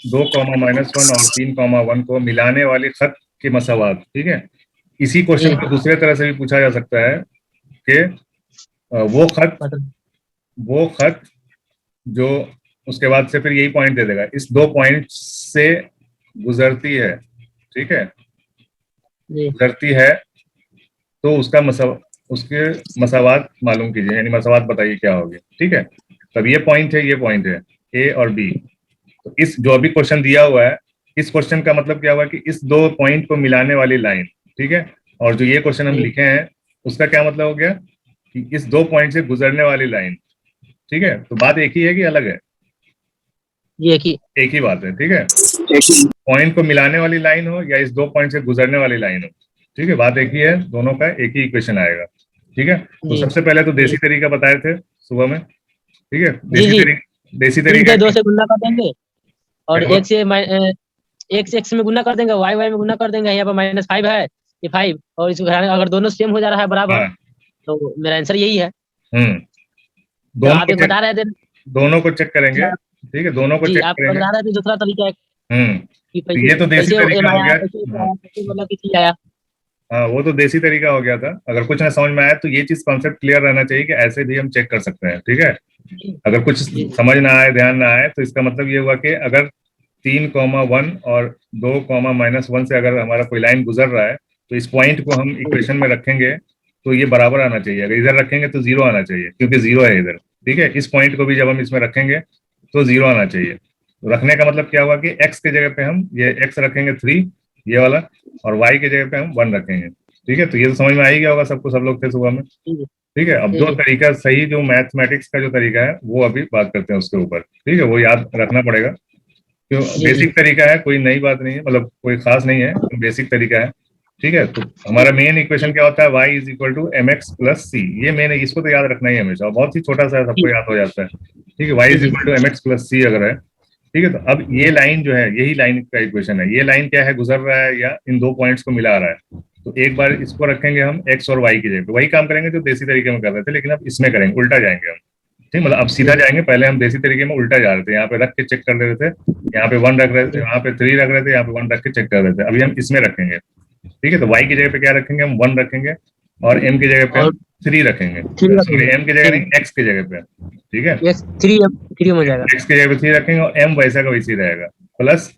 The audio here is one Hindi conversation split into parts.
2, -1 और 3, 1 को मिलाने वाली खत के मसावात। ठीक है, इसी क्वेश्चन को दूसरे तरह से भी पूछा जा सकता है कि वो खत जो उसके बाद से फिर यही पॉइंट दे देगा, इस 2 पॉइंट से गुजरती है। ठीक है, गुजरती है तो उसके मसावात मालूम कीजिए, यानी मसावात बताइए क्या होगी। ठीक है, तब ये पॉइंट है ए और बी। तो इस जो अभी क्वेश्चन दिया हुआ है, इस क्वेश्चन का मतलब क्या हुआ कि इस 2 पॉइंट को मिलाने वाली लाइन। ठीक है, और जो ये क्वेश्चन हम लिखे हैं उसका क्या मतलब हो गया कि इस 2 पॉइंट से गुजरने वाली लाइन। ठीक है, तो बात एक ही है कि अलग है? ये एक ही बात है। ठीक है, पॉइंट को मिलाने वाली लाइन हो या इस 2 पॉइंट से गुजरने वाली लाइन हो, ठीक है, बात एक ही है, दोनों का एक ही इक्वेशन आएगा। ठीक है, तो सबसे पहले तो देसी तरीका बताए थे सुबह में। ठीक है, देसी तरीका 2 से गुना कर देंगे और एक से x में गुना कर देंगे, y में गुना कर देंगे। यहाँ पर -5 है, ये 5, और इसको अगर दोनों सेम हो जा रहा है बराबर, हाँ, तो मेरा आंसर यही है। दोनों आप को एक बता रहे थे, दोनों को चेक करेंगे। ठीक है, दोनों को जी चेक आप करेंगे। बता रहे थे दूसरा तरीका कि तो ये तो देसी कैसे तरीका एम हो आया, गया। कैसे हाँ, आया, कैसे मतलब किसी आया। हाँ, वो तो देसी तरीका हो गया था। अगर कुछ ना समझ में आया तो ये चीज कॉन्सेप्ट क्लियर रहना चाहिए कि ऐसे भी हम चेक कर सकते हैं। ठीक है, अगर कुछ समझ ना आए, ध्यान ना आए, तो इसका मतलब ये हुआ कि अगर 3, 1 और 2, -1 से अगर हमारा कोई लाइन गुजर रहा है तो इस पॉइंट को हम इक्वेशन में रखेंगे तो ये बराबर आना चाहिए। अगर इधर रखेंगे तो 0 आना चाहिए क्योंकि 0 है इधर। ठीक है, इस पॉइंट को भी जब हम इसमें रखेंगे तो 0 आना चाहिए। तो रखने का मतलब क्या हुआ कि x के जगह पे हम ये x रखेंगे 3, ये वाला, और y के जगह पे हम 1 रखेंगे। ठीक है, तो ये तो समझ में आ ही गया होगा सबको, सब लोग थे सुबह में। ठीक है, अब जो तरीका सही, जो मैथमेटिक्स का जो तरीका है वो अभी बात करते हैं उसके ऊपर। ठीक है, वो याद रखना पड़ेगा क्यों, बेसिक तरीका है, कोई नई बात नहीं है, मतलब कोई खास नहीं है, बेसिक तरीका है। ठीक है, तो हमारा मेन इक्वेशन क्या होता है, y = mx + c। ये मेन है, इसको तो याद रखना ही हमेशा, बहुत ही छोटा सा है, सबको याद हो जाता है। ठीक है, y = mx + c अगर है। ठीक है, तो अब ये लाइन जो है, यही लाइन का इक्वेशन है। ये लाइन क्या है, गुजर रहा है या इन 2 पॉइंट्स को मिला रहा है। तो एक बार इसको रखेंगे हम x और y की जगह पे, वही काम करेंगे जो देसी तरीके में कर रहे थे, लेकिन अब इसमें करेंगे, उल्टा जाएंगे हम। ठीक, मतलब अब सीधा जाएंगे, पहले हम देसी तरीके में उल्टा जा रहे थे, यहाँ पे रख के चेक कर रहे थे, यहाँ पे 1 रख रहे थे, यहाँ पे 3 रख रहे थे, यहाँ पे 1 रख के चेक कर रहे थे। अभी हम इसमें रखेंगे। ठीक है, तो y की जगह पे क्या रखेंगे, हम 1 रखेंगे, और m की जगह पे हम 3 रखेंगे। सॉरी, m की जगह नहीं, x की जगह पे। ठीक है, 3 हो जाएगा, x की जगह पे 3 रखेंगे और m वैसा का वैसे ही रहेगा, प्लस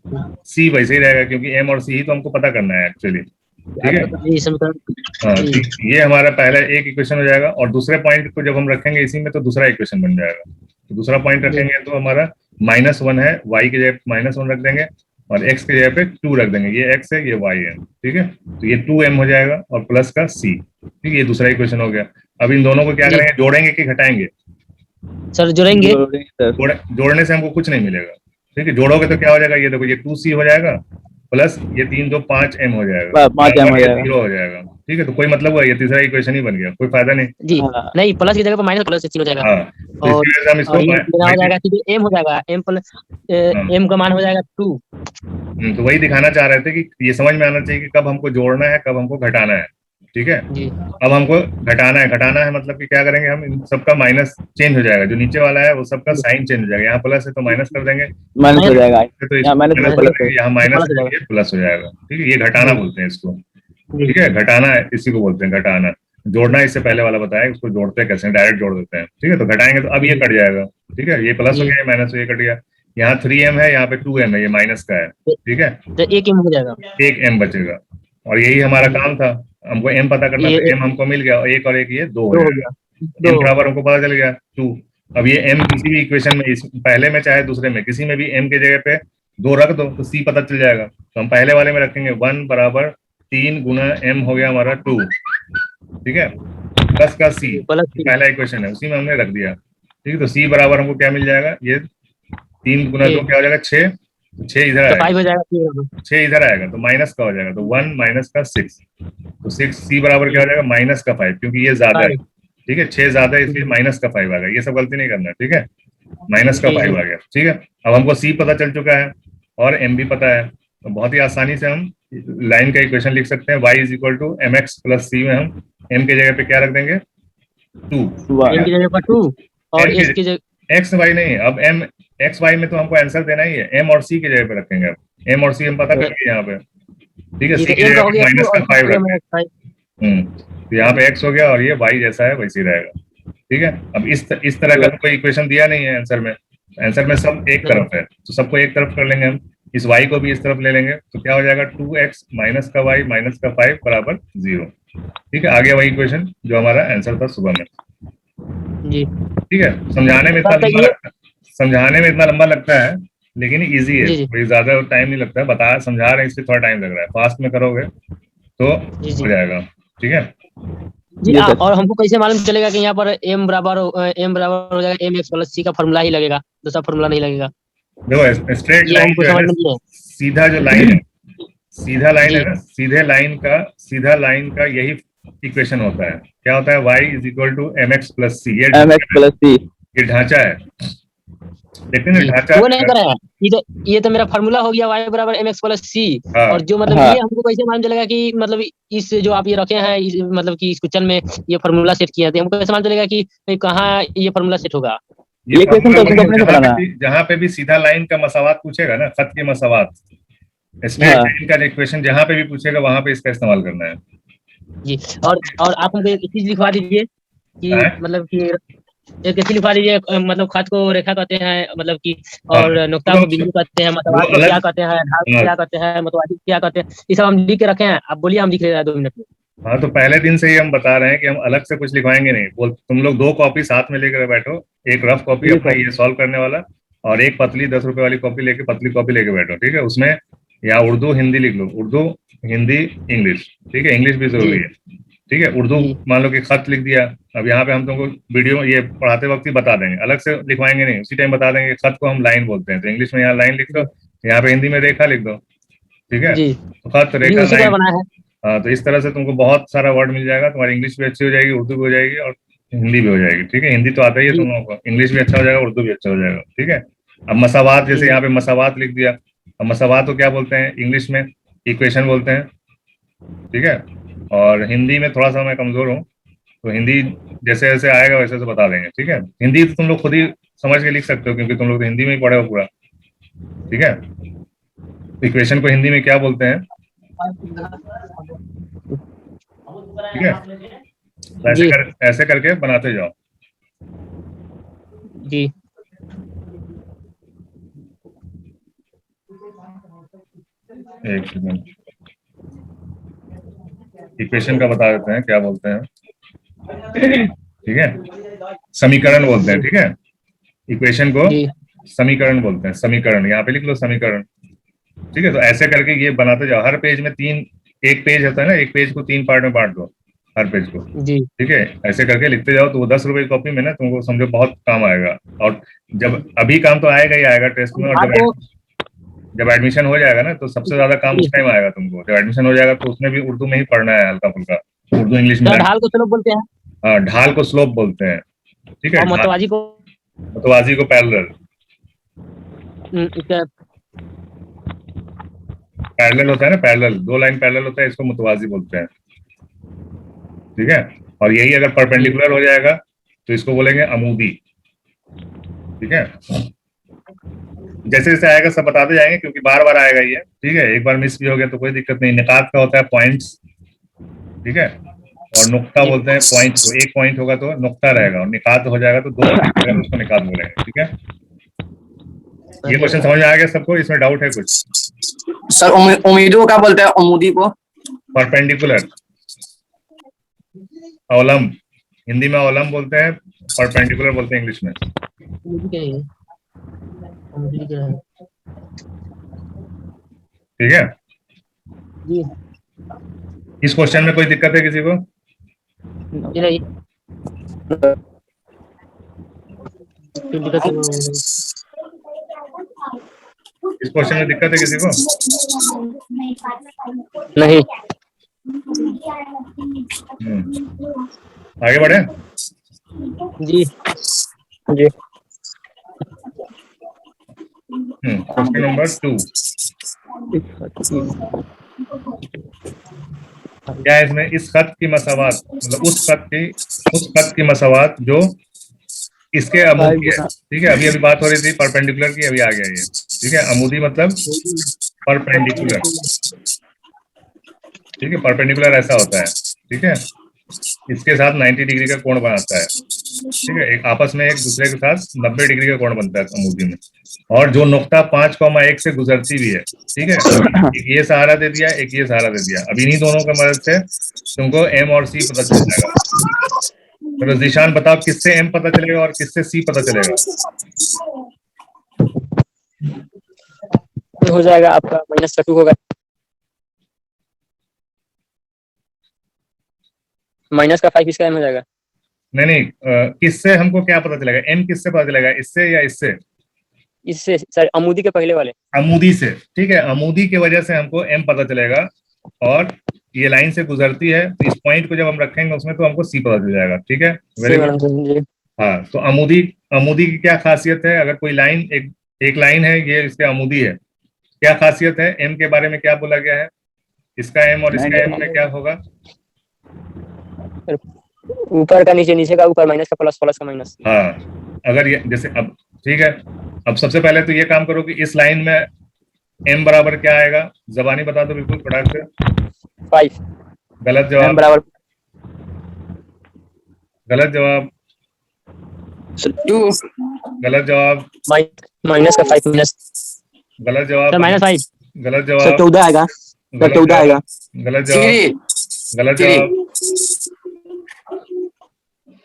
c वैसे ही रहेगा, क्योंकि m और c ही तो हमको पता करना है एक्चुअली। ठीक है, हाँ, तो ये हमारा पहला एक इक्वेशन हो जाएगा, और दूसरे पॉइंट को जब हम रखेंगे इसी में तो दूसरा इक्वेशन बन जाएगा। तो दूसरा पॉइंट रखेंगे तो हमारा -1 है, y की जगह -1 रख देंगे, और x की जगह पे 2 रख देंगे। ये x है, ये y है। ठीक है, तो ये 2m हो जाएगा और प्लस का c। ठीक है, ये दूसरा इक्वेशन हो गया। अब इन दोनों को क्या करेंगे, जोड़ेंगे कि घटाएंगे? सर जोड़ेंगे। जोड़ने से हमको कुछ नहीं मिलेगा। ठीक है, जोड़ोगे तो क्या हो जाएगा, ये देखो, ये 2c हो जाएगा, प्लस ये 3 2 5m हो जाएगा, 5m हो जाएगा, 0 हो जाएगा। ठीक है, तो कोई मतलब हुआ, ये तीसरा इक्वेशन ही बन गया, कोई फायदा नहीं जी। नहीं, प्लस की जगह पर माइनस, प्लस हो जाएगा। हाँ, तो और इसकी वजह से हम इसको ये हो जाएगा, m हो जाएगा, m प्लस m का मान हो जाएगा 2। तो वही दिखाना चाह रहे थे कि ये समझ में आना चाहिए कि कब हमको जोड़ना है, कब हमको घटाना है। ठीक है, अब हमको घटाना है मतलब कि क्या करेंगे, हम इन सबका माइनस चेंज हो जाएगा, जो नीचे वाला है वो सबका साइन चेंज हो जाएगा। यहाँ प्लस है तो माइनस कर देंगे, माइनस हो जाएगा, तो यहाँ माइनस है, ये प्लस हो जाएगा। ठीक है, ये घटाना बोलते हैं इसको। ठीक है, घटाना है, इसी को बोलते हैं घटाना। जोड़ना इससे पहले वाला बताया, उसको जोड़ते हैं कैसे, डायरेक्ट जोड़ देते हैं। ठीक है, तो घटाएंगे तो अब ये कट जाएगा। ठीक है, ये प्लस हो गया, ये माइनस, ये कट गया। यहाँ 3m है, यहाँ पे 2m है, ये माइनस का है। ठीक है, तो 1m हो जाएगा, 1m बचेगा, और यही हमारा काम था, हमको m पता करना था। m हमको मिल गया, और एक ये 2 हो जाएगा। m बराबर हमको पता चल गया 2। अब ये m किसी भी इक्वेशन में, इस पहले में चाहे दूसरे में, किसी में भी m के जगह पे 2 रख दो तो c पता चल जाएगा। तो हम पहले वाले में रखेंगे 1 = 3 × m हो गया हमारा 2। ठीक है, प्लस का c, पहला इक्वेशन है, उसी में हमने रख दिया। ठीक है, तो c बराबर हमको क्या मिल जाएगा, ये 3 × 2 क्या हो जाएगा, 6। 6 इधर आएगा, 6 इधर आएगा, तो माइनस का हो जाएगा, तो 1 - 6, तो 6 c बराबर क्या हो जाएगा, -5, क्योंकि ये ज्यादा है। ठीक है, 6 ज्यादा है, इसलिए -5 आ गया। ये सब गलती नहीं करना है। ठीक है, -5 आ गया। ठीक है, अब हमको c पता चल चुका है और m भी पता है, तो बहुत ही आसानी से हम लाइन का इक्वेशन लिख सकते हैं। y = mx + c में हम m के जगह पे क्या रख देंगे, 2। m की जगह पर 2, और s की जगह x y नहीं, अब m एक्स वाई में तो हमको आंसर देना ही है, एम और सी की जगह पे रखेंगे। अब एम और सी हम पता करेंगे यहाँ पे, ठीक है, जी, सी तो की एम का जगह हो पे गया 2 माइनस और का सी 5 का हो रखेंगे। गया -5। तो यहाँ पे एक्स हो गया और ये वाई जैसा है वैसे ही रहेगा, ठीक है। अब इस तरह का तो कोई इक्वेशन दिया नहीं है आंसर में, आंसर में सब एक नहीं, तरफ है, तो सबको एक तरफ कर लेंगे हम, इस y को भी इस तरफ ले लेंगे, तो क्या हो जाएगा 2x माइनस का y माइनस का 5 बराबर 0, ठीक है। आ गया वही इक्वेशन जो हमारा आंसर था सुबह में, जी। ठीक है। समझाने में इतना तब तक लंबा ये लगता है, समझाने में इतना लंबा लगता है, लेकिन इजी है, जी, जी, कोई ज्यादा टाइम नहीं लगता है, बता समझा रहे हैं इसलिए थोड़ा टाइम लग रहा है, फास्ट में करोगे तो जी, हो जी। जाएगा, ठीक है। जी, जी सर। और हमको कैसे मालूम चलेगा कि यहाँ पर m बराबर हो जाएगा mx प्लस c का फॉर्मूला ही लगेगा, दूसरा फॉर्मूला नहीं लगेगा? देखो स्ट्रेट ये लाइन हमको जो है समझ ना, में नहीं है। सीधा जो लाइन है, सीधा लाइन है जी, ना, सीधा लाइन का यही इक्वेशन होता है, क्या होता है, y is equal to m x plus c, mx+c। ये ढांचा है, लेकिन जी। ढांचा वो नहीं करेगा, ये तो मेरा फॉर्मूला हो गया y बराबर mx प्लस c। हाँ और जो मतलब हाँ। ये हमको कैसे मालूम चलेगा कि मतलब इस जो आप ये रखे हैं मतलब कि इस क्वेश्चन में ये फॉर्मूला सेट किया है, हमको कैसे मालूम चलेगा कि कहाँ ये फॉर्मूला सेट होगा? ये ये क्वेश्चन फॉर्मूला तो तुमको वही अपने से पढ़ाना है। जहाँ पे भी सीधा लाइन का मसावात पूछेगा ना, खत की मसावात, स्ट्रेट हाँ। लाइन का इक्वेशन जहाँ पे भी पूछेगा वहां पे इसका इस्तेमाल करना है। जी। और आप हमको एक चीज लिखवा दीजिए कि हाँ? मतलब कि एक ऐसी लिखवा दीजिए, मतलब खत को रेखा कहते हैं मतलब कि, हाँ, और नुक्ता तो को बिंदु कहते हैं, वो मतवाद को क्या अलग, कहते हैं, ढाल को हाँ, क्या कहते हैं, मतवादी को क्या कहते हैं, ये सब हम लिख के रखे हैं। आप बोलिए, हम लिख ले रहे हैं 2 मिनट में। हाँ, तो पहले दिन से ही हम बता रहे हैं कि हम अलग से कुछ लिखवाएंगे नहीं, बोल तुम लोग 2 कॉपी साथ में लेकर बैठो, एक रफ कॉपी जी अपना सर। ये सॉल्व करने वाला, और एक पतली 10 रुपए वाली कॉपी लेके पतली कॉपी लेके बैठो, ठीक है। उसमें या उर्दू हिंदी लिख लो, उर्दू हिंदी इंग्लिश, ठीक है, इंग्लिश भी जरूरी जी, है, ठीक है। उर्दू जी, मान लो कि खत लिख दिया, अब यहाँ पे हम तुमको वीडियो ये पढ़ाते वक्त ही बता देंगे, अलग से लिखवाएंगे नहीं, उसी टाइम बता देंगे। खत को हम लाइन बोलते हैं, तो इंग्लिश में यहाँ लाइन लिख दो, जी, यहाँ पे हिंदी में रेखा लिख दो, ठीक है। जी, तो खत जी, रेखा उसी तरह लाइन, बनाया है। हाँ, तो इस तरह से तुमको बहुत सारा वर्ड मिल जाएगा, तुम्हारी इंग्लिश भी अच्छी हो जाएगी, उर्दू भी हो जाएगी और हिंदी भी हो जाएगी, ठीक है। हिंदी तो आता ही है जी, तुम लोगों को, इंग्लिश भी अच्छा हो जाएगा, उर्दू भी अच्छा हो जाएगा, ठीक है। अब मसावात, जैसे जी, यहाँ पे मसावात लिख दिया, अब मसावात को क्या बोलते हैं इंग्लिश में, इक्वेशन बोलते हैं, ठीक है। और हिंदी में थोड़ा सा मैं कमजोर हूँ, तो हिंदी जैसे जैसे आएगा वैसे वैसे बता देंगे, ठीक है। हिंदी तो तुम लोग खुद ही समझ के लिख सकते हो, क्योंकि तुम लोग तो हिंदी में ही पढ़े हो पूरा, ठीक है। इक्वेशन को हिंदी में क्या बोलते हैं, ठीक है। तो जी, ऐसे करके बनाते जाओ। जी, एक सेकंड, इक्वेशन का बता देते हैं क्या बोलते हैं, ठीक है, समीकरण बोलते हैं, ठीक है। इक्वेशन को जी, समीकरण बोलते हैं, समीकरण यहाँ पे लिख लो समीकरण, ठीक है। तो ऐसे करके ये बनाते जाओ, हर पेज में एक पेज होता है ना, एक पेज को 3 पार्ट में बांट दो, हर पेज को, जी। ठीक है। ऐसे करके लिखते जाओ, तो वो 10 रुपए की कॉपी में ना तुमको समझो बहुत काम आएगा, और जब अभी काम तो आएगा ही आएगा टेस्ट में, और आपको जब एडमिशन हो जाएगा ना, तो सबसे ज्यादा काम उस टाइम आएगा तुमको, जब एडमिशन हो जाएगा तो उसमें भी उर्दू में ही पढ़ना है, हल्का फुल्का उर्दू इंग्लिश मिला ढाल को स्लोप बोलते हैं, के। हाँ, ढाल को स्लोप बोलते हैं, ठीक है। और मतवाजी को मतवाजी को पैरेलल, इसका पैरेलल होता है ना, पैरेलल 2 लाइन पैरेलल होता है, इसको मुतवाजी बोलते हैं, ठीक है। और यही अगर जी, परपेंडिकुलर हो जाएगा तो इसको बोलेंगे अमूदी, ठीक है। जैसे जैसे आएगा सब बताते जाएंगे, क्योंकि बार बार आएगा ये, ठीक है। एक बार मिस भी हो गया तो कोई दिक्कत नहीं। निकात का होता है पॉइंट्स, ठीक है, और नुक्ता जी, बोलते हैं पॉइंट को, एक पॉइंट होगा तो नुक्ता रहेगा, और निकात हो जाएगा तो 2 पॉइंट रहेगा तो उसको निकात बोलेंगे, ठीक है। ये क्वेश्चन समझ में आ गया सबको, इसमें डाउट है कुछ? सर उम्मीदों का बोलते हैं, उमूदी को परपेंडिकुलर, अवलंब, हिंदी में अवलंब बोलते हैं, परपेंडिकुलर बोलते हैं इंग्लिश में, ठीक है। जी, इस क्वेश्चन में कोई दिक्कत है किसी को? जी नहीं, फिर दिक्कत इस क्वेश्चन में दिक्कत है किसी को? नहीं। आगे बढ़े। जी, जी, क्वेश्चन नंबर 2, क्या है इसमें, इस खत की मसावात, मतलब उस खत की मसावात जो इसके अमूदी है, ठीक है। अभी अभी बात हो रही थी परपेंडिकुलर की, अभी आ गया ये, ठीक है। अमूदी मतलब परपेंडिकुलर, ठीक है। परपेंडिकुलर ऐसा होता है, ठीक है। इसके साथ 90 डिग्री का कोण बनाता है, ठीक है। एक आपस में एक दूसरे के साथ 90 डिग्री का कोण बनता है अमूदी में। और जो नुक्ता 5,1 से गुजरती भी है, ठीक है। एक ये सहारा दे दिया, एक ये सहारा दे दिया। अब इन्हीं दोनों की मदद से तुमको एम और सी पता चल जाएगा। तो निशान बताओ किससे एम पता चलेगा और किससे सी पता चलेगा? हो जाएगा आपका -2 होगा, -5 इसका एम हो जाएगा। नहीं नहीं, किससे हमको क्या पता चलेगा? एम किससे पता चलेगा, इससे या इससे? इससे सर, अमूदी के पहले वाले, अमूदी से, ठीक है। अमूदी की वजह से हमको एम पता चलेगा, और ये लाइन से गुजरती है, तो इस पॉइंट को जब हम रखेंगे उसमें तो हमको सी पता चल जाएगा, ठीक है। Very good. हाँ, तो अमूदी, अमूदी की क्या खासियत है? अगर कोई लाइन एक लाइन है, ये इसके अमूदी है, क्या खासियत है? एम के बारे में क्या बोला गया है? इसका एम और इसका एम में क्या होगा? ऊपर का नीचे, नीचे का ऊपर, माइनस का प्लस, प्लस का माइनस। हाँ, अगर ये जैसे, अब ठीक है, अब सबसे पहले तो ये काम करो कि इस लाइन में एम बराबर क्या आएगा, जबानी बता दो बिल्कुल फटाक से। 5। गलत जवाब, बराबर, गलत जवाब, 2 गलत जवाब, माइनस का 5 माइनस, गलत जवाब, -5, गलत जवाब, 14 आएगा, 14 आएगा, गलत जवाब, गलत जवाब,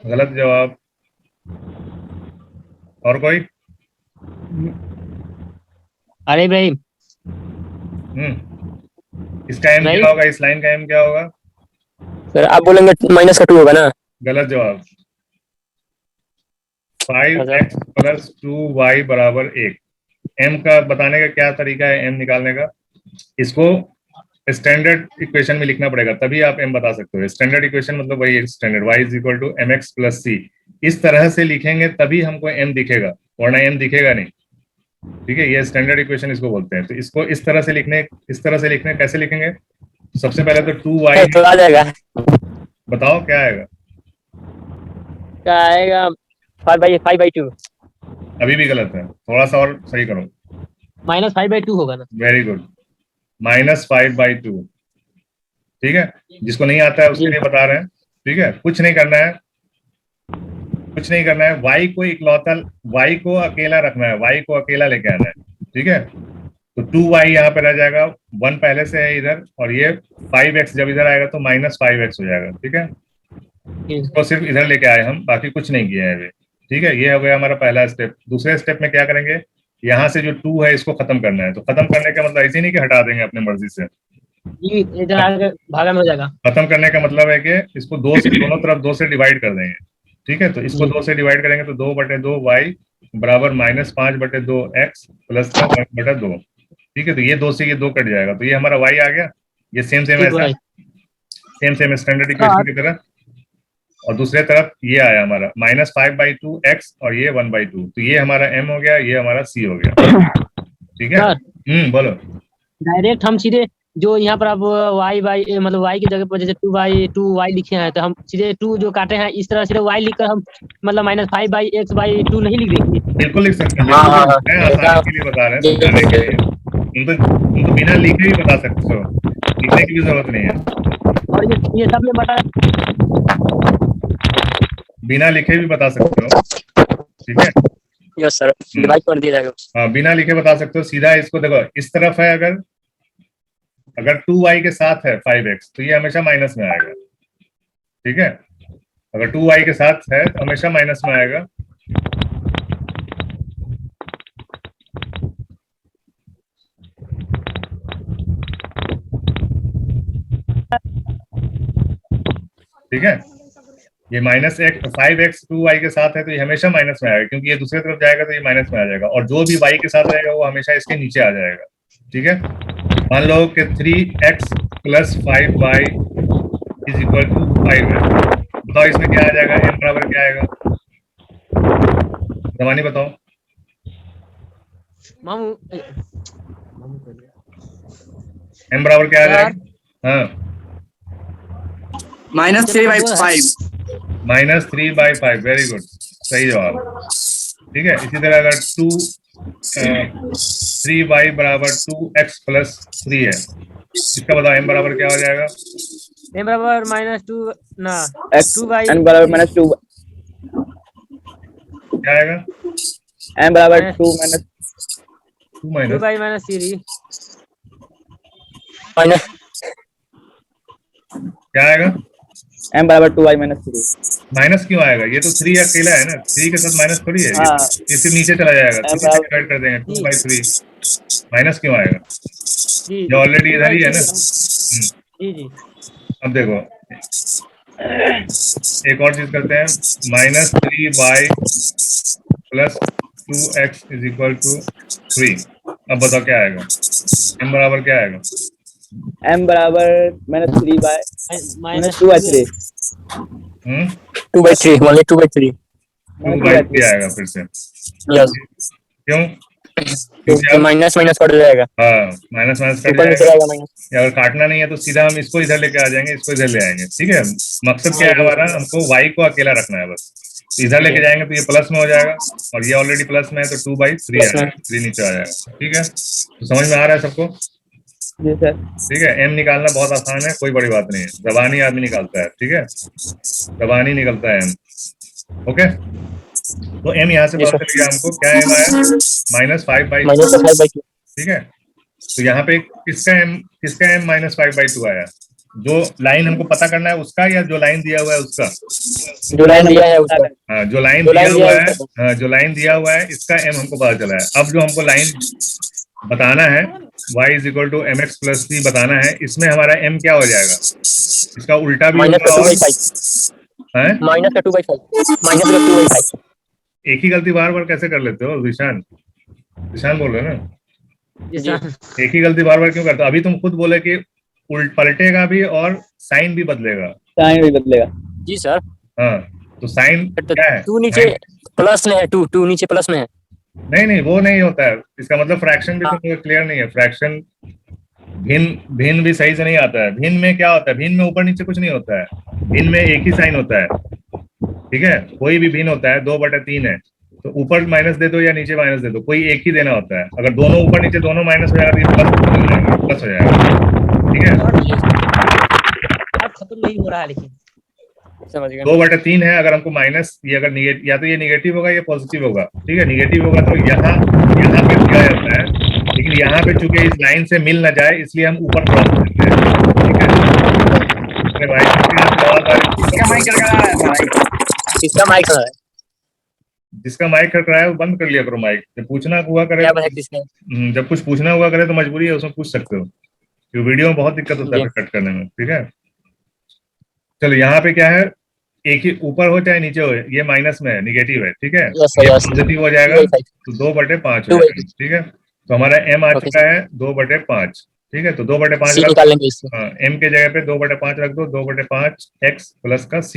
गलत जवाब। और कोई? अरे इब्राहिम, इसका एम क्या होगा, इस लाइन का एम क्या होगा? सर आप बोलेंगे -2 होगा ना। गलत जवाब, 5x + 2y = 1। एम का बताने का क्या तरीका है, एम निकालने का? इसको स्टैंडर्ड इक्वेशन में लिखना पड़ेगा, तभी आप एम बता सकते हो। स्टैंडर्ड इक्वेशन मतलब वही स्टैंडर्ड, y = mx + c। इस तरह से लिखेंगे तभी हमको एम दिखेगा, वरना एम दिखेगा नहीं, ठीक है। ये स्टैंडर्ड इक्वेशन इसको बोलते हैं। तो इसको इस तरह से लिखने, कैसे लिखेंगे? सबसे पहले तो 2y तो आ जाएगा, बताओ क्या आएगा? क्या आएगा? 5/2। अभी भी गलत है, थोड़ा सा और सही करो। -5/2 होगा ना। वेरी गुड, -5/2, ठीक है। जिसको नहीं आता है उसके लिए बता रहे हैं, ठीक है। कुछ नहीं करना है, कुछ नहीं करना है। y को इकलौता, y को अकेला रखना है, y को अकेला लेके आना है, ठीक है। तो 2y यहाँ पे रह जाएगा, 1 पहले से है इधर, और ये 5x जब इधर आएगा तो -5x हो जाएगा, ठीक है। इसको सिर्फ इधर लेके आए हम, बाकी कुछ नहीं किया है अभी, ठीक है। ये हो गया हमारा पहला स्टेप। दूसरे स्टेप में क्या करेंगे? यहाँ से जो 2 है इसको खत्म करना है। तो खत्म करने का मतलब ऐसे नहीं कि हटा देंगे अपनी मर्जी से, इधर आगे भागा में हो जाएगा। खत्म करने का मतलब है कि इसको 2 से, दोनों तरफ 2 से डिवाइड कर देंगे, ठीक है। तो इसको 2 से डिवाइड करेंगे तो 2/2y = -5/2x + 1/2, ठीक है। तो ये 2 से ये 2 कट जाएगा, तो ये हमारा y आ गया। ये सेम ऐसा, सेम स्टैंडर्ड इक्वेशन की तरह। और दूसरे तरफ ये आया हमारा -5/2x और ये 1/2, तो ये हमारा m हो गया, ये हमारा c हो गया, ठीक है। बोलो। डायरेक्ट हम सीधे जो यहाँ पर अब y मतलब y की जगह पर जैसे 2y लिखे हैं, तो हम सीधे 2 जो काटे हैं इस तरह सीधे y लिखकर हम मतलब -5/x/2 नहीं लिख देंगे? बिल्कुल लिख सकते हैं, आसानी के लिए बता रहे हैं, समझाने के लिए। तुम तो बिना लिखे भी बता सकते हो, लिखने की भी जरूरत नहीं है। और ये सब में बता, बिना लिखे भी बता सकते हो, ठीक है। यस सर, डिवाइड कर दिया जाएगा। हाँ, बिना लिखे बता सकते हो सीधा। इसको देखो, इस तरफ है, अगर 2y के साथ है 5x तो ये हमेशा माइनस में आएगा, ठीक है। अगर 2y के साथ है तो हमेशा माइनस में आएगा। ठीक है, ये -5x 2y के साथ है तो ये हमेशा माइनस में आएगा, क्योंकि ये दूसरी तरफ जाएगा तो ये माइनस में आ जाएगा। और जो भी y के साथ रहेगा वो हमेशा इसके नीचे आ जाएगा, ठीक है। मान लो कि 3x + 5y = 5 है। बताओ इसमें क्या आ जाएगा, m बराबर क्या आएगा? जमानी बताओ। m बराबर क्या आ जाएगा? हाँ, -3/5। -3/5। वेरी गुड, सही जवाब। ठीक है, इसी तरह अगर 3y बराबर 2x प्लस 3 है, इसका बताओ m बराबर क्या हो जाएगा? m बराबर -2 ना x 2y n बराबर -2 क्या आएगा? m बराबर minus 2 minus 2 minus 2y - 3 minus क्या आएगा? m बराबर 2y माइनस 3। माइनस क्यों आएगा? ये तो 3 अकेला है ना, 3 के साथ माइनस थोड़ी है। हाँ ये सिर्फ नीचे चला जाएगा, m 3 से बराबर डिवाइड कर देंगे, 2/3। माइनस क्यों आएगा? जी ये ऑलरेडी इधर ही है ना। जी जी अब देखो एक और चीज करते हैं, -3y plus 2x is equal to 3। अब बताओ क्या आएगा? m बराबर क्या आएगा? m बराबर -3 बाय माइनस 2/3 2/3 only 2/3 2/3 आएगा फिर से। यस क्यों? क्योंकि माइनस माइनस कट जाएगा, हाँ, माइनस माइनस कट ऊपर नीचे जाएगा। जाएगा माइनस। या अगर काटना नहीं है तो सीधा हम इसको इधर लेके आ जाएंगे, इसको इधर ले आएंगे। ठीक है, मकसद क्या है हमारा, हमको y को अकेला रखना है बस। इधर लेके जाएंगे तो ये प्लस में हो जाएगा, और ये ऑलरेडी प्लस में है तो 2/3 आ जाएगा, 3 नीचे आ जाएगा। ठीक है, तो समझ में आ रहा है सबको? जी सर। ठीक है, m निकालना बहुत आसान है, कोई बड़ी बात नहीं है, जबानी आदमी निकालता है। ठीक है, जबानी निकलता है m। ओके, तो m यहाँ से पता चल गया हमको, क्या m आया? -5/2। -5/2 ठीक है, तो यहाँ पे किसका m -5/2 आया? जो लाइन हमको पता करना है उसका, या जो लाइन दिया हुआ है उसका? जो लाइन दिया है उसका। हाँ, जो लाइन दिया हुआ है, हाँ, जो लाइन दिया हुआ है इसका m हमको पता चला है। अब जो हमको लाइन बताना है y = mx + c बताना है, इसमें हमारा m क्या हो जाएगा? इसका उल्टा भी होगा और है? -2/5 एक ही गलती बार बार कैसे कर लेते हो ईशान? ईशान बोल रहे हो ना, एक ही गलती बार बार क्यों करते हो? अभी तुम खुद बोले कि पलटेगा भी और साइन भी बदलेगा। साइन भी बदलेगा। जी सर। हाँ, तो साइन क्या है? 2 नीचे प्लस में है, 2 नीचे प्लस में है। नहीं, वो नहीं होता है, इसका मतलब फ्रैक्शन भी तुमको क्लियर नहीं है। फ्रैक्शन भिन्न भी सही से नहीं आता है। भिन्न में क्या होता है? भिन्न में ऊपर नीचे कुछ नहीं होता है, भिन्न में एक ही साइन होता है। ठीक है, कोई भी भिन्न होता है, 2/3 है तो ऊपर माइनस दे दो या नीचे माइनस दे दो, कोई एक ही देना होता है। अगर दोनों ऊपर नीचे दोनों माइनस हो जाएगा तो ये प्लस हो जाएगा। ठीक है, खत्म नहीं हो रहा है लेकिन समझ गए। 2/3 है। अगर हमको माइनस, ये अगर या तो ये निगेटिव होगा या पॉजिटिव होगा। ठीक है, निगेटिव होगा तो यहाँ पे दिया जाता है, लेकिन यहाँ पे चूंकि इस लाइन से मिल ना जाए इसलिए हम ऊपर क्रॉस करते हैं। ठीक है, अरे भाई किसका माइक है? जिसका माइक खट रहा है वो बंद कर लिया करो माइक। जब पूछना हुआ करे, क्या पता किसका? जब कुछ पूछना हुआ करे तो मजबूरी है, उसमें पूछ सकते हो, क्योंकि वीडियो में बहुत दिक्कत होता है कट करने में। ठीक है, चलो यहाँ पे क्या है, एक ही ऊपर हो चाहे नीचे हो, ये माइनस में है, निगेटिव है। ठीक है, ये पॉजिटिव हो जाएगा तो 2/5 हो जाएगा। ठीक है, तो हमारा m आ चुका है 2/5। ठीक है, तो 2/5 निकालेंगे इससे। m के जगह पे 2/5 रख दो, 2/5 x प्लस का c।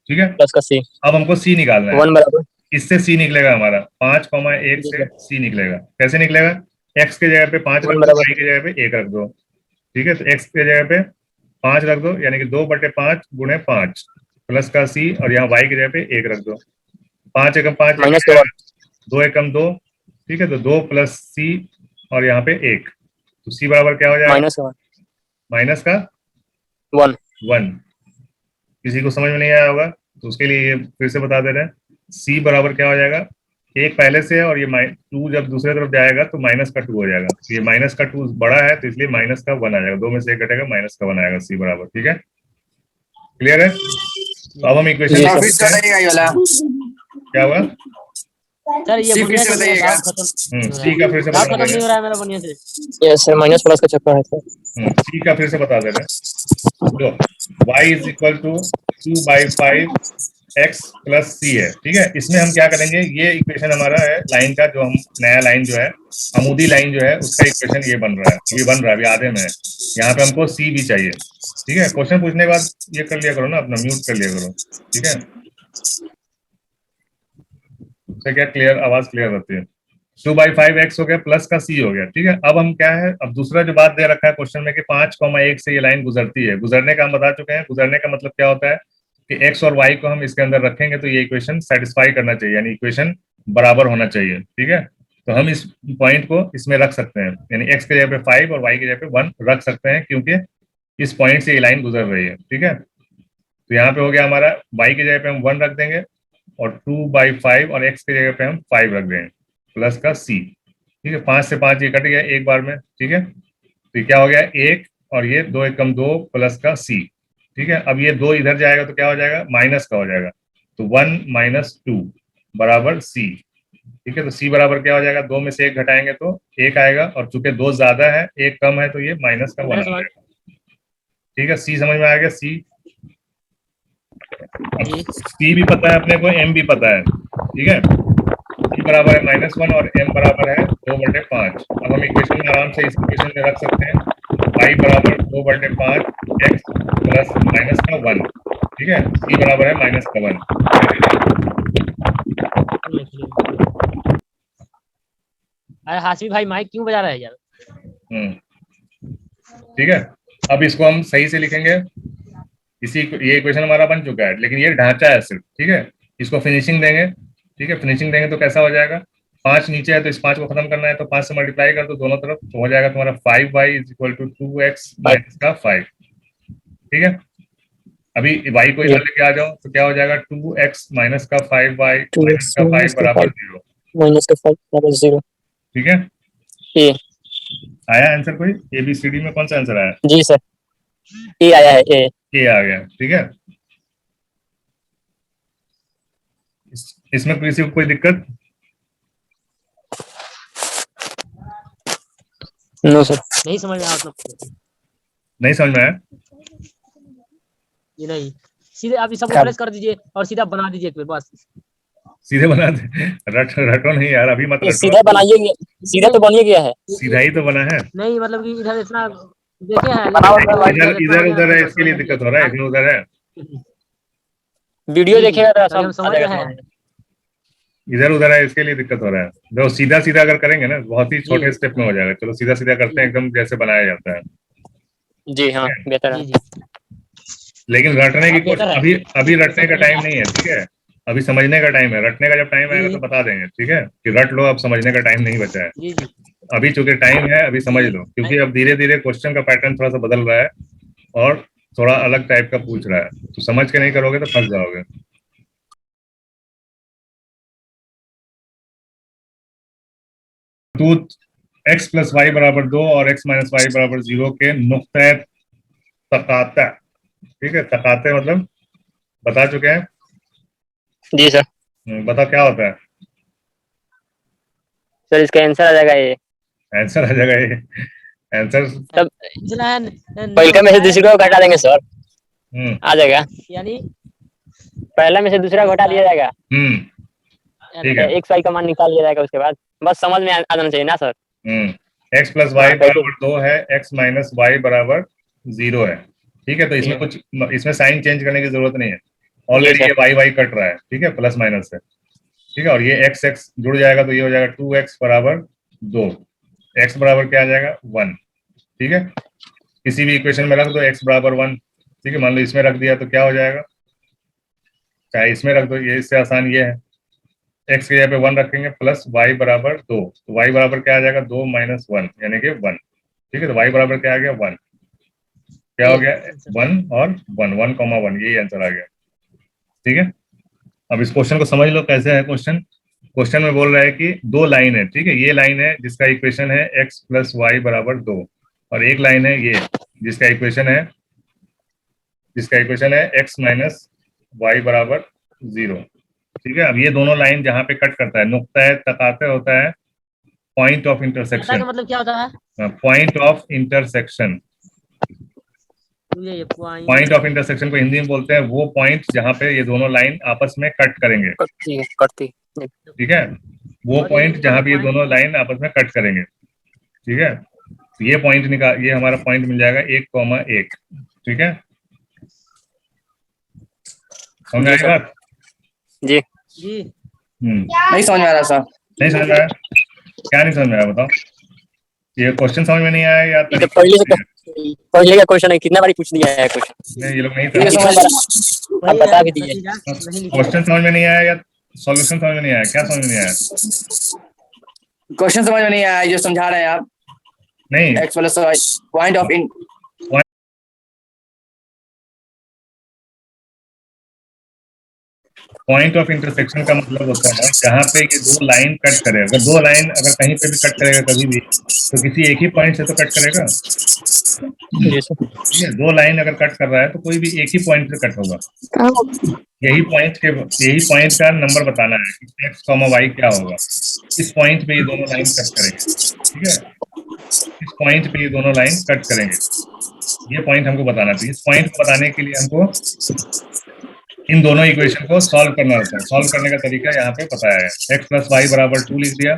ठीक है, प्लस का c। अब हमको c निकालना है। 1 बराबर इससे c निकलेगा हमारा 5,1 से c निकलेगा। कैसे निकलेगा? x के जगह पे 5 रख दो, y के जगह पे 1 रख दो। ठीक है, तो x के जगह पे 5 रख दो, यानी कि 2/5 × 5 प्लस का c, और यहाँ y की जगह पे 1 रख दो। 5 एकम 5, 2 एकम 2। ठीक है, तो 2 + c और यहाँ पे 1, तो c बराबर क्या हो जाएगा? माइनस का 1। किसी को समझ में नहीं आया होगा तो उसके लिए ये फिर से बता दे रहे हैं। c बराबर क्या हो जाएगा? 1 पहले से है, और ये 2 जब दूसरे तरफ जाएगा तो माइनस का 2 हो जाएगा। तो ये माइनस का 2 बड़ा है तो इसलिए माइनस का 1 आ जाएगा। 2 में से 1 घटेगा, माइनस का 1 आएगा c बराबर। ठीक है, क्लियर है? तो अब हम इक्वेशन क्या हुआ सर, ये बढ़िया से बताइएगा। c का फिर से बता खत्म दे नहीं हो रहा है मेरा बढ़िया से। यस सर, माइनस प्लस का चक्कर है सर। c का फिर से बता दे रहे हैं। तो y = 2/5 x + c है। ठीक है, इसमें हम क्या करेंगे, ये इक्वेशन हमारा है लाइन का, जो हम नया लाइन जो है, अमूदी लाइन जो है, उसका इक्वेशन ये बन रहा है, अभी आधे में है। यहाँ पे हमको c भी चाहिए। ठीक है, क्वेश्चन पूछने के बाद ये कर लिया करो ना, अपना म्यूट कर लिया करो। ठीक है, उससे क्या क्लियर, आवाज क्लियर रहती है। 2/5x हो गया, प्लस का c हो गया। ठीक है, अब हम क्या है, अब दूसरा जो बात दे रखा है क्वेश्चन में कि 5,1 से ये लाइन गुजरती है। गुजरने का हम बता चुके हैं। गुजरने का मतलब क्या होता है कि x और y को हम इसके अंदर रखेंगे तो ये इक्वेशन सेटिस्फाई करना चाहिए, यानी इक्वेशन बराबर होना चाहिए, ठीक है। तो हम इस पॉइंट को इसमें रख सकते हैं, यानी x की जगह पे 5 और y की जगह पे 1 रख सकते हैं, क्योंकि इस पॉइंट से ये लाइन गुजर रही है, ठीक है। तो यहाँ पे हो गया हमारा, y की जगह पे हम 1 रख देंगे और 2/5 और x की जगह पे हम 5 रख देंगे प्लस का c, ठीक है। 5 से 5 ये कट गया एक बार में, ठीक है। तो ये क्या हो गया 1 और ये 2 एकम 2 प्लस का c, ठीक है। अब ये 2 इधर जाएगा तो क्या हो जाएगा, माइनस का हो जाएगा, तो 1 - 2 बराबर c, ठीक है। तो c बराबर क्या हो जाएगा, 2 में से 1 घटाएंगे तो 1 आएगा, और चूंकि 2 ज्यादा है 1 कम है तो ये माइनस का 1 आ जाएगा, ठीक है। c समझ में आ गया, c। c भी पता है अपने को, m भी पता है, ठीक है। c बराबर है -1 और m बराबर है 2/5। अब हम इक्वेशन में आराम से इस इक्वेशन में रख सकते हैं, y बराबर 2/5 x प्लस माइनस का 1, ठीक है। c बराबर है माइनस का 1। अरे हासिफ भाई माइक क्यों बजा रहा है यार? ठीक है। अब इसको हम सही से लिखेंगे, ये इक्वेशन हमारा बन चुका है, लेकिन ये ढांचा है सिर्फ, ठीक है। इसको फिनिशिंग देंगे, ठीक है। फिनिशिंग देंगे तो कैसा हो जाएगा, 5 नीचे है तो इस 5 को खत्म करना है, तो 5 से मल्टीप्लाई कर दो दोनों तरफ, तो हो जाएगा तुम्हारा 5y = 2x माइनस का 5, ठीक है। अभी y को इधर लेके आ जाओ तो क्या हो जाएगा, 2x माइनस का 5y माइनस का 5 बराबर 0, माइनस का 5 बराबर 0, ठीक है। ए आया आंसर कोई, ABCD में कौन सा आंसर आया? जी सर, ए आया है, ए आ गया, ठीक है। इसमें किसी को कोई दिक्कत? नो सर, नहीं समझ में आया मतलब, नहीं समझ में आया? ये नहीं, सीधे आप इस सब रिप्लेस कर दीजिए और सीधा बना दीजिए फिर बस। सीधे बना दे, रटो नहीं यार, अभी मत रटो। सीधा बनाइए, सीधा तो बन ही गया है, सीधा ही तो बना है। नहीं मतलब कि इधर इतना देखे हैं, इधर उधर है, इसके लिए दिक्कत हो रहा है, इधर उधर है। वीडियो देखेगा तो हम समझ रहे हैं। इधर उधर है, इसके लिए दिक्कत हो रहा है। जो सीधा सीधा अगर करेंगे ना, बहुत ही छोटे स्टेप में हो जाएगा। चलो सीधा सीधा करते हैं, एकदम जैसे बनाया जाता है। जी हाँ, बेहतर है। लेकिन रटने की कोशिश, अभी रटने का टाइम नहीं है, ठीक है। अभी समझने का टाइम है, रटने का जब टाइम आएगा तो बता देंगे, ठीक है, कि रट लो, अब समझने का टाइम नहीं बचा है। अभी चूंकि टाइम है, अभी समझ लो, क्योंकि अब धीरे धीरे क्वेश्चन का पैटर्न थोड़ा सा बदल रहा है और थोड़ा अलग टाइप का पूछ रहा है, तो समझ के नहीं करोगे तो फंस जाओगे। तो x + y = 2 और x - y = 0 के नुक्ते तकाता, ठीक है। तकाते मतलब बता चुके हैं जी सर। बताओ क्या होता है सर? इसका आंसर आ जाएगा ये, आंसर आ जाएगा ये आंसर। तब पहले में से दूसरे को घटा देंगे सर, आ जाएगा, यानी पहला में से दूसरा घटा दिया जाएगा, ठीक है। x y का मान निकाल लिया जाएगा, उसके बाद बस समझ में आ जाना चाहिए ना सर। x + y = 2 है, x - y = 0 है, ठीक है। तो इसमें कुछ, इसमें साइन चेंज करने की जरूरत नहीं है, ऑलरेडी ये y कट रहा है, ठीक है, प्लस माइनस से, ठीक है। और ये x जुड़ जाएगा तो ये हो जाएगा 2x = 2, x बराबर क्या आ जाएगा 1, ठीक है। किसी भी इक्वेशन में रख दो x = 1, ठीक है। मान लो इसमें रख दिया तो क्या हो जाएगा, चाहे इसमें रख दो, ये इससे आसान ये है, x की जगह पे 1 रखेंगे प्लस y = 2, तो y बराबर क्या आ जाएगा 2 - 1 यानी कि 1, ठीक है। तो y बराबर क्या आ गया 1, क्या हो गया 1 और 1, 1,1, यही आंसर आ गया, ठीक है। अब इस क्वेश्चन को समझ लो कैसे है क्वेश्चन। क्वेश्चन में बोल रहा है कि 2 लाइन है, ठीक है। ये लाइन है जिसका इक्वेशन है x + y = 2, और एक लाइन है ये जिसका इक्वेशन है x - y = 0, ठीक है। अब ये दोनों लाइन जहां पे कट करता है, नुक्ता है तकाते होता है पॉइंट ऑफ इंटरसेक्शन। मतलब क्या होता है? Point of intersection, point of intersection को हिंदी में बोलते हैं वो पॉइंट जहां पे ये दोनों लाइन आपस में कट करेंगे, कटती, ठीक है। वो पॉइंट जहां पे ये दोनों लाइन आपस में कट करेंगे, ठीक है। तो ये पॉइंट निकाल, ये हमारा पॉइंट मिल जाएगा 1,1, ठीक है। समझ में आई बात? जी जी नहीं समझ में आ रहा सर। नहीं समझ में आया? क्या नहीं समझ में आया बताओ? ये क्वेश्चन समझ में नहीं आया या पहले का क्वेश्चन है, कितना बारी पूछ दिया है कुछ? नहीं, ये लोग नहीं ये समझ अब बता भी दिए। क्वेश्चन समझ में नहीं आया या सॉल्यूशन समझ में नहीं आया? क्या समझ में नहीं आया? क्वेश्चन समझ में नहीं आया जो समझा रहे हैं आप। नहीं, x plus y point of in point of intersection का मतलब होता है जहाँ पे ये दो लाइन कट करे। अगर दो लाइन अगर कहीं पे भी कट करेगा कभी भी, तो किसी एक ही पॉइंट से तो कट करेगा। ठीक है, दो लाइन अगर कट कर रहा है तो कोई भी एक ही पॉइंट से कट होगा। यही पॉइंट का नंबर बताना है कि एक्स कॉमा वाई क्या होगा। इस पॉइंट पे ये दोनों लाइन कट करेंगे। ठीक है, इस पॉइंट पे ये दोनों लाइन कट करेंगे, ये पॉइंट हमको बताना चाहिए। इस पॉइंट को बताने के लिए हमको इन दोनों इक्वेशन को सॉल्व करना होता है। सॉल्व करने का तरीका यहाँ पे बताया है। एक्स प्लस वाई बराबर 2 लिख दिया,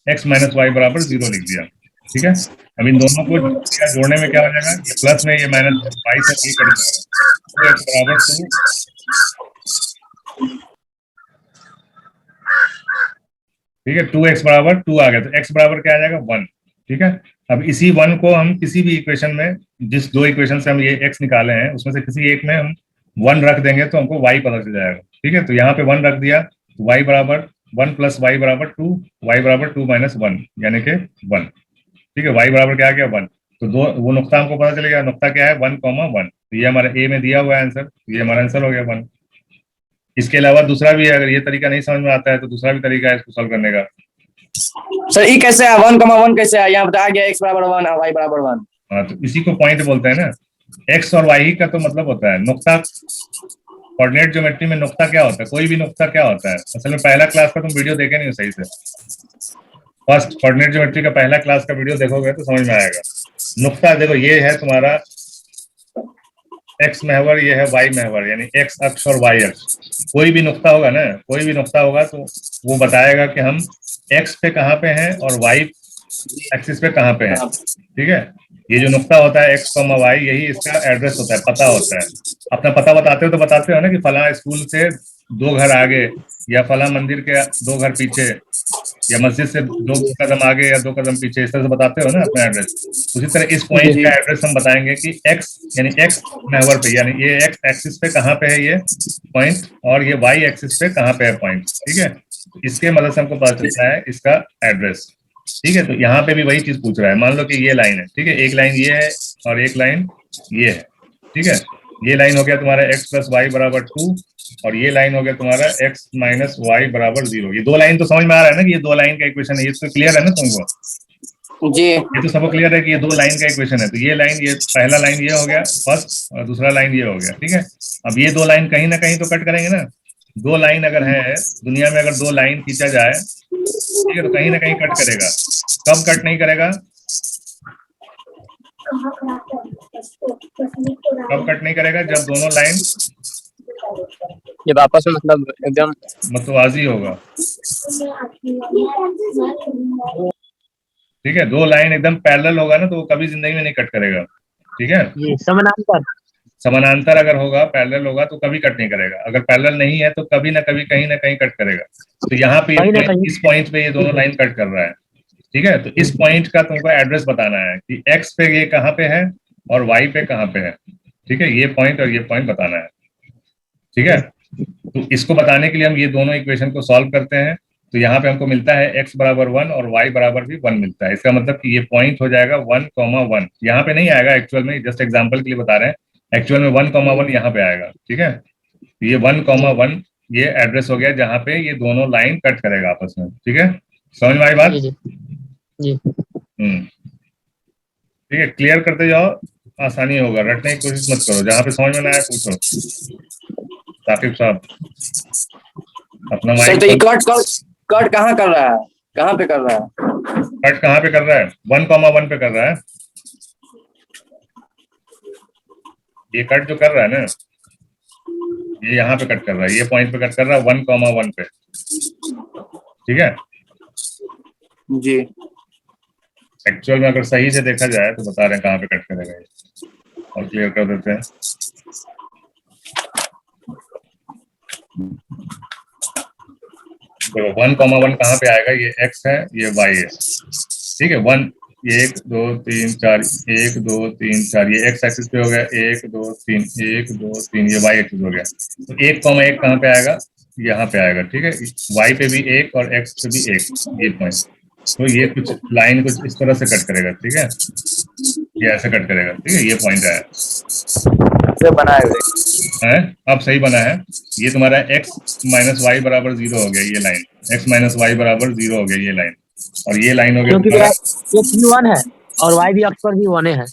एक्स माइनस वाई बराबर 0 लिख दिया। ठीक है, अब इन दोनों को जोड़ने में क्या हो जाएगा, ये प्लस में ये माइनस वाई से ये कट जाएगा, एक्स बराबर 2। ठीक है, 2x बराबर 2 आ गया, तो x बराबर क्या आ जाएगा 1। ठीक है, अब इसी 1 को हम किसी भी इक्वेशन में, जिस दो इक्वेशन से हम ये x निकाले हैं उसमें से किसी एक में हम 1 रख देंगे तो हमको y पता चल जाएगा। ठीक है, तो यहाँ पे 1 रख दिया तो y बराबर 1 प्लस वाई बराबर 2, y बराबर 2 माइनस 1 यानी कि 1। ठीक है, y बराबर क्या आ गया 1। तो दो वो नुक्ता हमको पता चलेगा, नुक्ता क्या है 1,1। तो ये हमारा a में दिया हुआ है आंसर, ये हमारा आंसर हो गया 1। इसके अलावा दूसरा भी है, अगर ये तरीका नहीं समझ में आता है तो दूसरा भी तरीका है इसको सॉल्व करने का। सर ये कैसे है 1,1 कैसे है? यहाँ बताया गया x बराबर 1 और y बराबर 1। हाँ, तो इसी को पॉइंट बोलते हैं ना। एक्स और वाई का तो मतलब होता है नुक्ता। कोऑर्डिनेट ज्योमेट्री में नुक्ता क्या होता है? कोई भी नुक्ता क्या होता है? असल में पहला क्लास का तुम वीडियो देखे नहीं हो सही से। फर्स्ट कोऑर्डिनेट ज्योमेट्री का पहला क्लास का वीडियो देखोगे तो समझ में आएगा। नुक्ता देखो, ये है तुम्हारा एक्स महवर, ये है वाई महवर, यानी एक्स अक्ष और वाई अक्ष। कोई भी नुक्ता होगा ना, कोई भी नुक्ता होगा तो वो बताएगा कि हम एक्स पे कहाँ पे हैं और वाई एक्सिस पे कहाँ पे हैं। ठीक है, ये जो नुक्ता होता है एक्स कॉमा वाई, यही इसका एड्रेस होता है, पता होता है। अपना पता बताते हो तो बताते हो ना कि फला स्कूल से 2 घर आगे, या फला मंदिर के 2 घर पीछे, या मस्जिद से 2 कदम आगे या 2 कदम पीछे, इस तरह से बताते हो ना अपना एड्रेस। उसी तरह इस पॉइंट का एड्रेस हम बताएंगे कि एक्स यानी एक्स महवर पे, यानी ये एक्स एक्सिस पे कहाँ पे है ये पॉइंट, और ये वाई एक्सिस पे कहाँ पे है पॉइंट। ठीक है, इसके मदद से हमको पता चलता है इसका एड्रेस। ठीक है, तो यहाँ पे भी वही चीज पूछ रहा है। मान लो कि ये लाइन है, ठीक है, एक लाइन ये है और एक लाइन ये है। ठीक है, ये लाइन हो गया तुम्हारा x प्लस वाई बराबर 2 और ये लाइन हो गया तुम्हारा x माइनस वाई बराबर 0। ये दो लाइन तो समझ में आ रहा है ना कि ये दो लाइन का इक्वेशन है, ये तो क्लियर है ना तुमको? जी, ये तो सबको क्लियर है कि ये दो लाइन का इक्वेशन है। तो ये लाइन, ये पहला लाइन ये हो गया फर्स्ट, और दूसरा लाइन ये हो गया। ठीक है, अब ये दो लाइन कहीं ना कहीं तो कट करेंगे ना। दो लाइन अगर है दुनिया में, अगर दो लाइन खींचा जाए, ठीक है, तो कहीं ना कहीं कट करेगा। कब कट नहीं करेगा? कब कट नहीं करेगा? जब दोनों लाइन जब आपस में मतलब एकदम मतवाजी होगा। ठीक है, दो लाइन एकदम पैरेलल होगा ना तो वो कभी जिंदगी में नहीं कट करेगा। ठीक है, समानांतर समानांतर अगर होगा, पैरेलल होगा तो कभी कट नहीं करेगा। अगर पैरेलल नहीं है तो कभी ना कभी कहीं ना कहीं कट करेगा। तो यहाँ पे इस पॉइंट पे ये दोनों लाइन कट कर रहा है। ठीक है, तो इस पॉइंट का तुमको एड्रेस बताना है कि एक्स पे ये कहाँ पे है और वाई पे कहाँ पे है। ठीक है, ये पॉइंट और ये पॉइंट बताना है। ठीक है, तो इसको बताने के लिए हम ये दोनों इक्वेशन को सॉल्व करते हैं। तो यहाँ पे हमको मिलता है x बराबर 1 और y बराबर भी 1 मिलता है। इसका मतलब कि ये पॉइंट हो जाएगा 1,1। यहाँ पे नहीं आएगा एक्चुअल में, जस्ट एग्जांपल के लिए बता रहे हैं। एक्चुअल में 1,1 यहाँ पे आएगा। ठीक है, ये 1,1 ये एड्रेस हो गया जहाँ पे ये दोनों लाइन कट करेगा आपस में। ठीक है, समझ में आई बात? जी। ठीक है, क्लियर करते जाओ, आसानी होगा। रटने की कोशिश मत करो, जहाँ पे समझ में ना आए पूछो। साकिब साहब अपना सर तो ये कट कहाँ कर रहा है? कहाँ पे कर रहा है? कट कहाँ पे कर रहा है? 1,1 पे कर रहा है। ये कट जो कर रहा है ना, ये यहाँ पे कट कर रहा है, ये पॉइंट पे कट कर रहा है 1,1 पे। ठीक है जी, एक्चुअल में अगर सही से देखा जाए तो बता रहे हैं कहाँ पे कट करेगा ये, और क्लियर कर देते हैं। देखो 1,1 कहाँ पे आएगा? ये x है, ये y है। ठीक है, 1 1 2 3 4, 1 2 3 4, ये एक्स एक्सिस पे हो गया, 1 2 3, 1 2 3, ये वाई एक्सिस हो गया। तो 1,1 कहाँ पे आएगा? यहाँ पे आएगा, ठीक है। वाई पे भी 1 और एक्स पे भी 1, ये पॉइंट। तो ये कुछ लाइन कुछ इस तरह से कट करेगा, ठीक है, ये ऐसे कट करेगा, ठीक है, ये पॉइंट आया से बनाए हुए है। अब सही बना है। ये तुम्हारा x माइनस वाई बराबर 0 हो गया, ये लाइन x माइनस वाई बराबर 0 हो गया, ये लाइन, और ये लाइन हो गया क्योंकि तुम्हारा एक्स भी 1 है और वाई भी अक्स पर भी 1 है।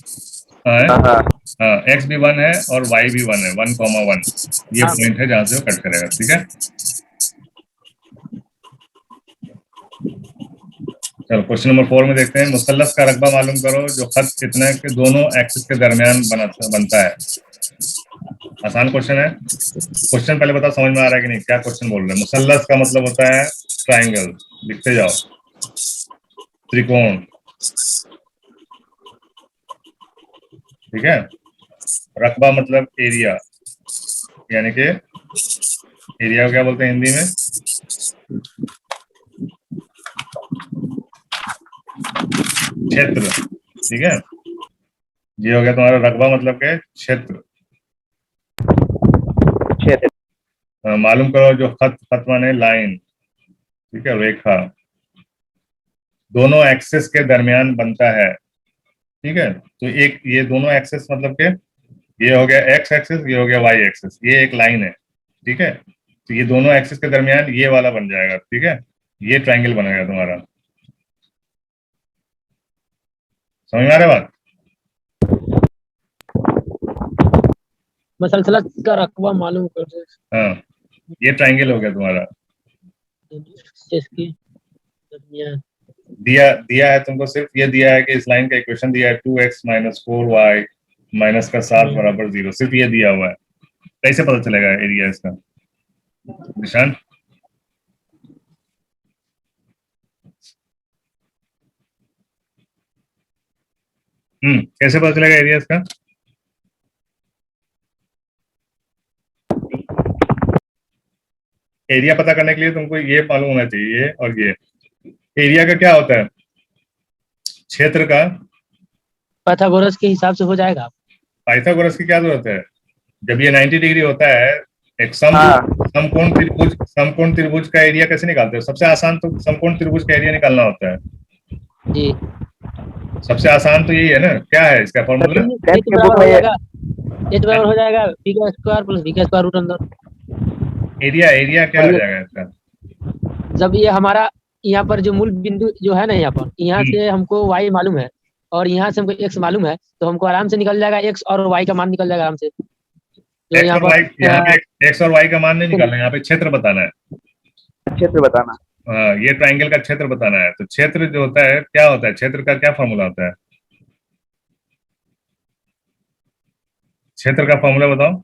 हाँ, x भी 1 है और y भी 1 है, 1,1, ये हाँ। पॉइंट है जहां से वो कट करेगा, ठीक है। चलो क्वेश्चन नंबर 4 में देखते हैं। मुसल्लस का रकबा मालूम करो जो खत कितने के दोनों एक्सिस के दरमियान बनता है। आसान क्वेश्चन है। क्वेश्चन पहले बताओ समझ में आ रहा है कि नहीं, क्या क्वेश्चन बोल रहे हैं। मुसल्लस का मतलब होता है ट्राइंगल, लिखते जाओ, त्रिकोण, ठीक है। रकबा मतलब एरिया, यानी कि एरिया को क्या बोलते हैं हिंदी में? क्षेत्र, ठीक है। ये हो गया तुम्हारा रकबा मतलब के क्षेत्र। मालूम करो जो खत माने लाइन, ठीक है, रेखा, दोनों एक्सिस के दरमियान बनता है, ठीक है। तो एक ये दोनों एक्सिस मतलब के ये हो गया एक्स एक्सिस, ये हो गया वाई एक्सिस, ये एक लाइन है, ठीक है। तो ये दोनों एक्सिस के दरमियान ये वाला बन जाएगा, ठीक है, ये ट्राइंगल बनेगा तुम्हारा। समझ में आ रहा है बात? मुसलसल का रकबा मालूम कर हाँ, ये ट्राइंगल हो गया तुम्हारा। इसकी दरमियान। दिया है तुमको, सिर्फ ये दिया है कि इस लाइन का इक्वेशन दिया है 2x माइनस 4y माइनस का 7 बराबर 0, सिर्फ ये दिया हुआ है। कैसे पता चलेगा एरिया इसका निशान? कैसे पता चलेगा एरिया इसका? एरिया पता करने के लिए तुमको ये मालूम होना चाहिए, और ये एरिया का क्या होता है? क्षेत्र का पाइथागोरस के हिसाब से हो जाएगा। पाइथागोरस की क्या जरूरत है? जब ये 90 डिग्री होता है, एक समकोण त्रिभुज का एरिया कैसे निकालते हो? सबसे आसान तो समकोण त्रिभुज का एरिया निकालना होता है जी। सबसे आसान तो यही है ना। क्या है इसका फॉर्मूला? ये तो बराबर हो जाएगा, ये तो बराबर हो जाएगा b का स्क्वायर प्लस b का स्क्वायर रूट अंदर। एरिया क्या हो जाएगा इसका? जब ये हमारा यहाँ पर जो मूल बिंदु जो है ना, यहाँ से हमको y मालूम है और यहाँ से हमको x मालूम है, तो हमको आराम से निकल जाएगा x और y का मान निकल जाएगा आराम से। जो यहाँ पे x और y का मान नहीं निकालना है, यहाँ पे क्षेत्र बताना है। क्षेत्र बताना। हाँ, ये ट्राइंगल का क्षेत्र बताना है। तो क्षेत्र जो होता है क्या होता है, क्षेत्र का क्या फॉर्मूला होता है? क्षेत्र का फॉर्मूला बताओ।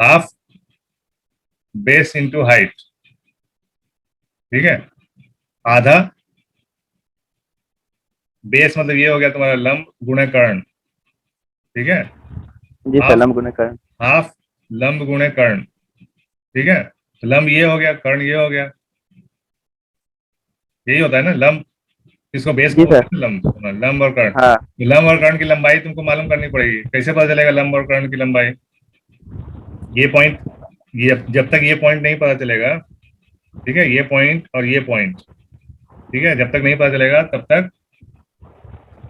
हाफ बेस इंटू हाइट, ठीक है। आधा बेस मतलब ये हो गया तुम्हारा लंब गुणे कर्ण, ठीक है। जी सर, लंब गुणे कर्ण। हाफ लंब गुणे कर्ण, ठीक है। तो लंब ये हो गया, कर्ण ये हो गया, यही होता है ना लंब, इसको बेस में लंब और कर्ण। हाँ। तो लंब और कर्ण की लंबाई तुमको मालूम करनी पड़ेगी। कैसे पता चलेगा लंब और कर्ण की लंबाई? ये पॉइंट, ये जब तक ये पॉइंट नहीं पता चलेगा, ठीक है, ये पॉइंट और ये पॉइंट, ठीक है, जब तक नहीं पता चलेगा तब तक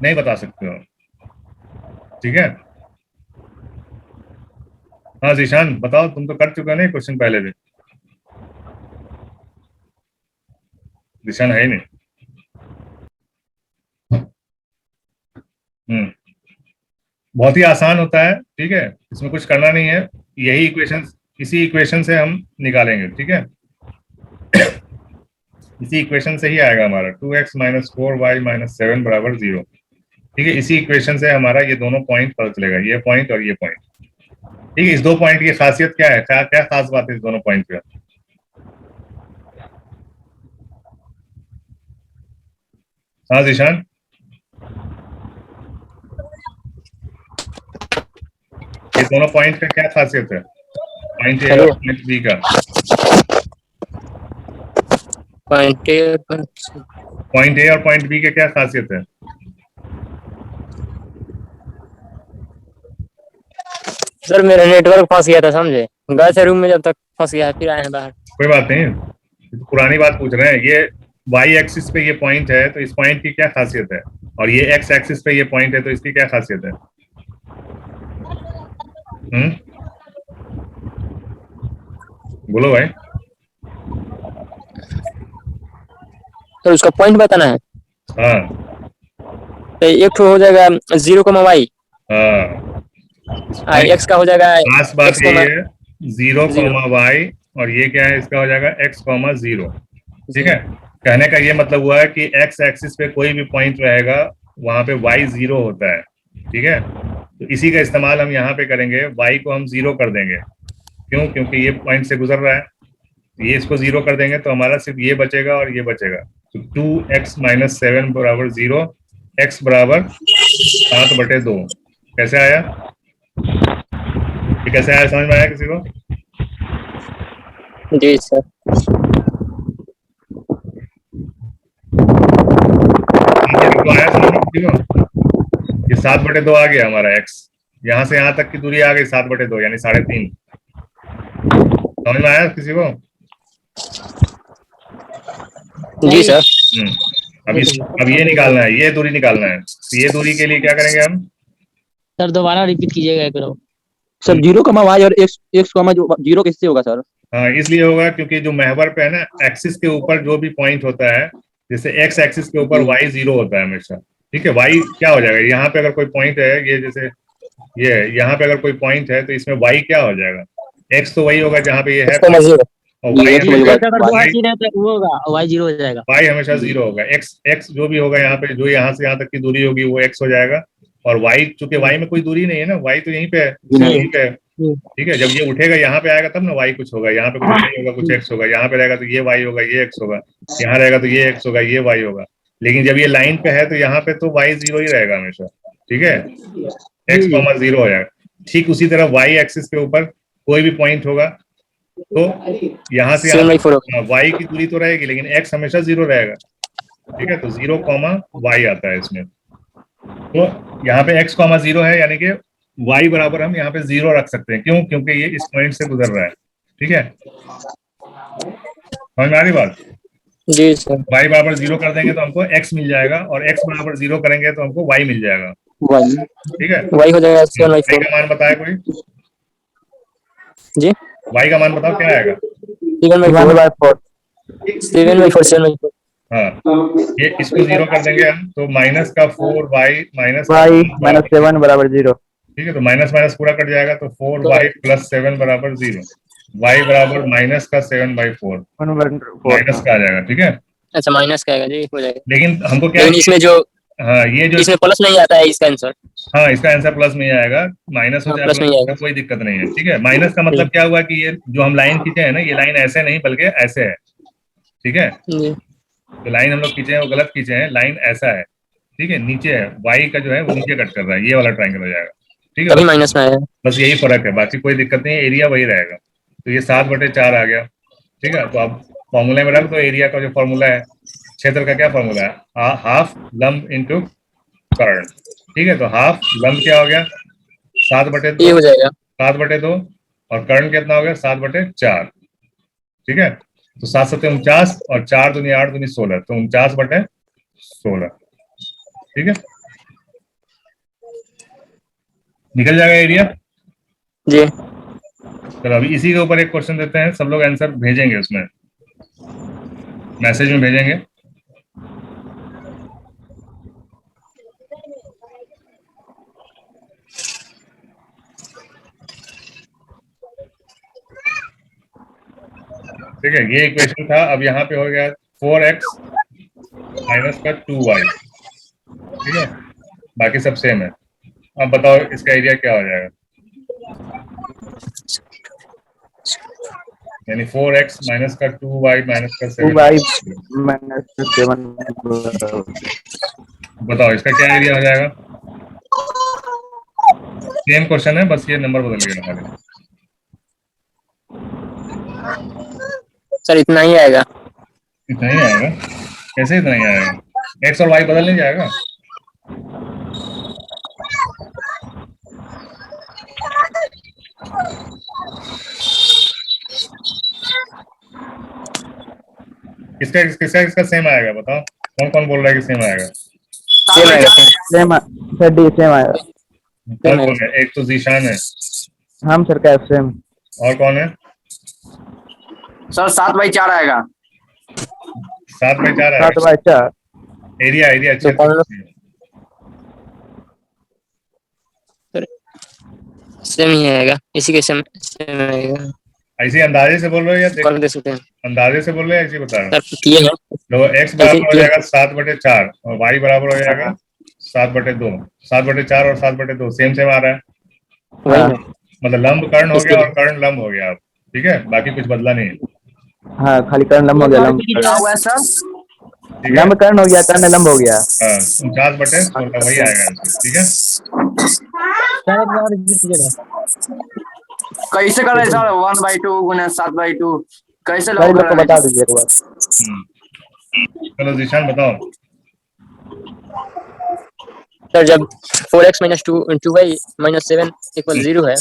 नहीं बता सकते हो, ठीक है। हाँ जीशान बताओ, तुम तो कर चुके हो ना क्वेश्चन पहले भी। जीशान है ही नहीं। बहुत ही आसान होता है, ठीक है, इसमें कुछ करना नहीं है। यही इक्वेशन, इसी इक्वेशन से हम निकालेंगे, ठीक है। इसी इक्वेशन से ही आएगा हमारा 2x माइनस 4y माइनस 7 बराबर 0, ठीक है। इसी इक्वेशन से हमारा ये दोनों पॉइंट पता चलेगा, ये पॉइंट और ये पॉइंट, ठीक है। इस दो पॉइंट की खासियत क्या है, क्या खास बात है इस दोनों पॉइंट पे? हाँ जीशान, ये दोनों पॉइंट का क्या खासियत है? पॉइंट ए और पॉइंट बी का। पॉइंट ए पॉइंट ए और पॉइंट बी के क्या खासियत है? सर मेरा नेटवर्क फंस गया था, समझे, गए थे रूम में, जब तक फंस गया, फिर आए हैं बाहर। कोई बात नहीं, तो पुरानी बात पूछ रहे हैं। ये वाई एक्सिस पे ये पॉइंट है, तो इस पॉइंट की क्या खासियत है? और ये एक्स एक्सिस पे ये पॉइंट है, तो इसकी क्या खासियत है? बोलो भाई। तो उसका पॉइंट बताना है। हाँ तो एक तो हो जाएगा 0,y, हाँ, एक्स का हो जाएगा खास बात x, यही है, 0,y, और ये क्या है, इसका हो जाएगा x,0। ठीक है, कहने का ये मतलब हुआ है कि एक्स एक्सिस पे कोई भी पॉइंट रहेगा, वहां पे y 0 होता है। ठीक है, तो इसी का इस्तेमाल हम यहाँ पे करेंगे, y को हम 0 कर देंगे। क्यों? क्योंकि ये पॉइंट से गुजर रहा है, ये इसको 0 कर देंगे तो हमारा सिर्फ ये बचेगा और ये बचेगा। तो 2x-7 बराबर 0, x बराबर 7/2। कैसे आया? ये कैसे आया, समझ में आया किसी को? जी सर। तो आया समझ में किसी को? ये 7/2 आ गया हमारा x, यहाँ से यहाँ तक की दूरी आ गई 7/2, यानी 3.5। समझ में आया किसी को? जी सर। अब ये निकालना है, ये दूरी निकालना है। तो ये दूरी के लिए क्या करेंगे हम? सर दोबारा रिपीट कीजिएगा एक बार। सर 0,y और x, जो 0 किससे होगा सर? हाँ, इसलिए होगा क्योंकि जो महवर पे है ना, एक्सिस के ऊपर जो भी पॉइंट होता है, जैसे एक्स एक्सिस के ऊपर y 0 होता है हमेशा। ठीक है, y क्या हो जाएगा, यहाँ पे अगर कोई पॉइंट है, ये जैसे ये यहाँ पे अगर कोई पॉइंट है, तो इसमें y क्या हो जाएगा? x तो वही होगा जहाँ पे ये है, और y y 0 हो जाएगा। y हमेशा 0 होगा। x जो भी होगा यहाँ पे, जो यहाँ से यहाँ तक की दूरी होगी वो x हो जाएगा। और y, चूंकि y में कोई दूरी नहीं है ना, y तो यहीं पे है, यहीं पे है। ठीक है, जब ये उठेगा यहाँ पे आएगा तब ना y कुछ होगा, यहाँ पे कुछ नहीं होगा, कुछ x होगा। यहाँ पे रहेगा तो ये y होगा, ये x होगा। यहाँ रहेगा तो ये x होगा, ये y होगा। लेकिन जब ये लाइन पे है तो यहाँ पे तो y 0 ही रहेगा हमेशा। ठीक है, x,0 हो जाएगा। ठीक उसी तरह y एक्सिस के ऊपर कोई भी पॉइंट होगा, तो यहाँ से y की दूरी तो रहेगी, लेकिन x हमेशा 0 रहेगा। ठीक है, तो 0,y आता है इसमें। तो यहाँ पे x,0 है, यानी कि y बराबर हम यहाँ पे 0 रख सकते हैं। क्यों? क्योंकि ये इस पॉइंट से गुजर रहा है। ठीक है, समझ में आ रही बात? जी सर। y बराबर 0 कर देंगे तो हमको x मिल जाएगा, और x बराबर 0 करेंगे तो हमको y मिल जाएगा। ठीक है, y हो जाएगा y का मान बताया कोई? जी, y का मान बताओ क्या आएगा? 7/4। हाँ, ये इसको 0 कर देंगे हम, तो माइनस का 4y माइनस -7 बराबर 0। ठीक है, तो माइनस माइनस पूरा कट जाएगा, तो 4y + 7 बराबर 0। y बराबर माइनस का 7/4 माइनस का आ जाएगा। ठीक है, अच्छा, माइनस का आएगा जी, हो जाएगा। लेकिन हमको क्या, लेकिन इसमें जो हाँ ये जो इसमें प्लस नहीं आता है इसका आंसर। हाँ, इसका आंसर प्लस में ही आएगा, माइनस हो प्लस में ही जाएगा, आएगा। कोई दिक्कत नहीं है। ठीक है, माइनस का मतलब क्या हुआ कि ये जो हम लाइन खींचे है ना, ये लाइन ऐसे नहीं बल्कि ऐसे है। ठीक है, तो लाइन हम लोग खींचे हैं वो गलत खींचे हैं, लाइन ऐसा है। ठीक है, नीचे है, y का जो है वो नीचे कट कर रहा है, ये वाला ट्रायंगल हो जाएगा। ठीक है, तभी माइनस में आया। बस यही फर्क है, बाकी कोई दिक्कत नहीं है, एरिया वही रहेगा। तो ये 7/4 आ गया। ठीक है, तो अब फॉर्मूले में रख दो एरिया का जो फॉर्मूला है, क्षेत्र का क्या फॉर्मूला है, हाफ लंब इंटू कर्ण। ठीक है, तो हाफ लंब क्या हो गया, 7/2 ये हो जाएगा 7/2, और कर्ण कितना हो गया, 7/4। ठीक है, तो 7×7 = 49 और 4 दूनी 8 दूनी 16, तो 49/16। ठीक है, निकल जाएगा एरिया जी। चलो अभी इसी के ऊपर एक क्वेश्चन देते हैं, सब लोग आंसर भेजेंगे, उसमें मैसेज में भेजेंगे। ठीक है, ये इक्वेशन था। अब यहाँ पे हो गया 4x - 2y। ठीक है, बाकी सब सेम है। अब बताओ इसका एरिया क्या हो जाएगा, यानी 4x - 2y - 7। बताओ इसका क्या एरिया हो जाएगा? सेम क्वेश्चन है, बस ये नंबर बदल गया खाली। सर इतना ही आएगा। इतना ही आएगा, कैसे इतना ही आएगा? एक्स और वाई बदल नहीं जाएगा? किसका किसका किसका सेम आएगा बताओ, कौन कौन बोल रहा है कि सेम आएगा? सेम आएगा सेम सर, डी सेम आएगा। कौन कौन है? एक तो जीशान है, हम सर का सेम। और कौन है? सर 7/4 आएगा। 7/4 आएगा। 7/4। एरिया एरिया अच्छे तो कौन सेम ही आएगा, इसी के सेम सेम आएगा। ऐसे अंदाजे से बोल रहे हो या कल दे सकते हैं अंदाजे से बोल रहे हो, ऐसे बता रहे सर, किए हैं हो? तो एक्स बराबर हो जाएगा 7/4 और वाई बराबर हो जाएगा 7/2। 7/4 और 7/2 सेम सेम आ रहा है, वही ना। मतलब लंब कर्ण हो गया और कर्ण लंब हो गया। ठीक है, बाकी कुछ बदला नहीं है। हाँ, खाली कर्ण लंब हो गया, लंब क्या हुआ है सर? ठीक है, लंब कर्ण हो गया, कर्ण लंब हो गया। हाँ 49/16 वही आएगा आंसर। ठीक है, सर एक बार और रिपीट कीजिएगा। कैसे कर रहे हैं सर? 1/2 गुना 7/2 कैसे सर लॉग इन कर लोग को रहे बता हैं? दीजिए एक बार। चलो जीशान बताओ। सर जब 4x - 2y - 7 = 0 है,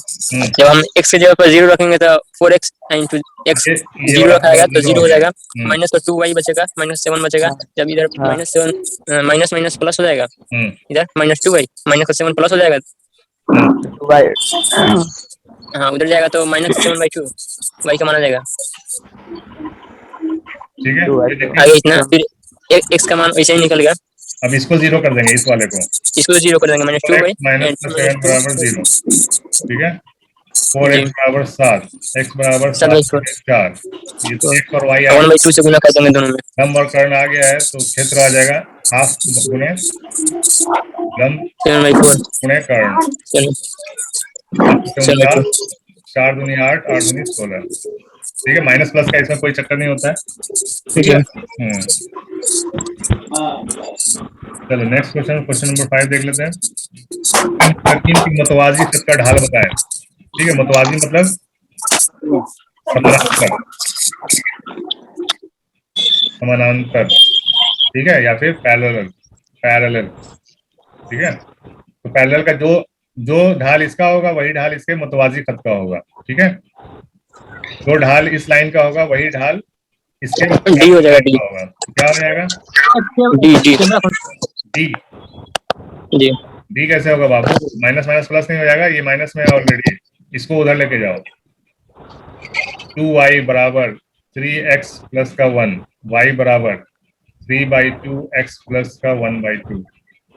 जब हम x के जगह पर 0 रखेंगे तो 4x × x ये 0 वाला रखा जाएगा तो 0 हो जाएगा, हम्म, माइनस तो 2y बचेगा, -7 बचेगा। जब इधर हाँ। -7 माइनस माइनस प्लस हो जाएगा, हम्म, इधर -2y -7 प्लस हो जाएगा। हम्म, 2y। हाँ, उधर जाएगा तो -7/2 y का माना जाएगा। ठीक है, 2y ये देखिए। आगे इतना, फिर x का मान वैसे ही निकल गया, अब इसको 0 कर देंगे, इस वाले को। इसको 0 कर देंगे, -2y माइनस +7 बराबर 0। ठीक है, 4x जी बराबर 7, x बराबर 7/4 7/4। ये तो x और y आ गया, 1/2 से गुना कर देंगे दोनों में। लंब और कर्ण आ गया है, तो क्षेत्र आ जाएगा हाफ गुणे लंब 7/4 गुणे कर्ण। चलो 49, 7/4 4 दूनी 8, 8 दूनी 16। ठीक है, माइनस प्लस का इसमें कोई चक्कर नहीं होता है। ठीक जी। है, चलो नेक्स्ट क्वेश्चन, क्वेश्चन नंबर 5 देख लेते हैं। मुस्तकीम की मुतवाजी छत का ढाल बताएं। ठीक है, मुतवाजी मतलब समानांतर, समानांतर। ठीक है, या फिर पैरेलल, पैरेलल। ठीक है, तो पैरेलल का जो जो ढाल इसका होगा वही ढाल इसके मुतवाजी खत का होगा। ठीक है, जो ढाल इस लाइन का होगा वही ढाल इसके डी हो जाएगा, लाइन डी का होगा। क्या हो जाएगा? D D D. G D कैसे होगा बाबू? माइनस माइनस प्लस नहीं हो जाएगा, ये माइनस में है ऑलरेडी, इसको उधर लेके जाओ। 2y बराबर 3x प्लस का 1, y बराबर 3/2x प्लस का 1/2।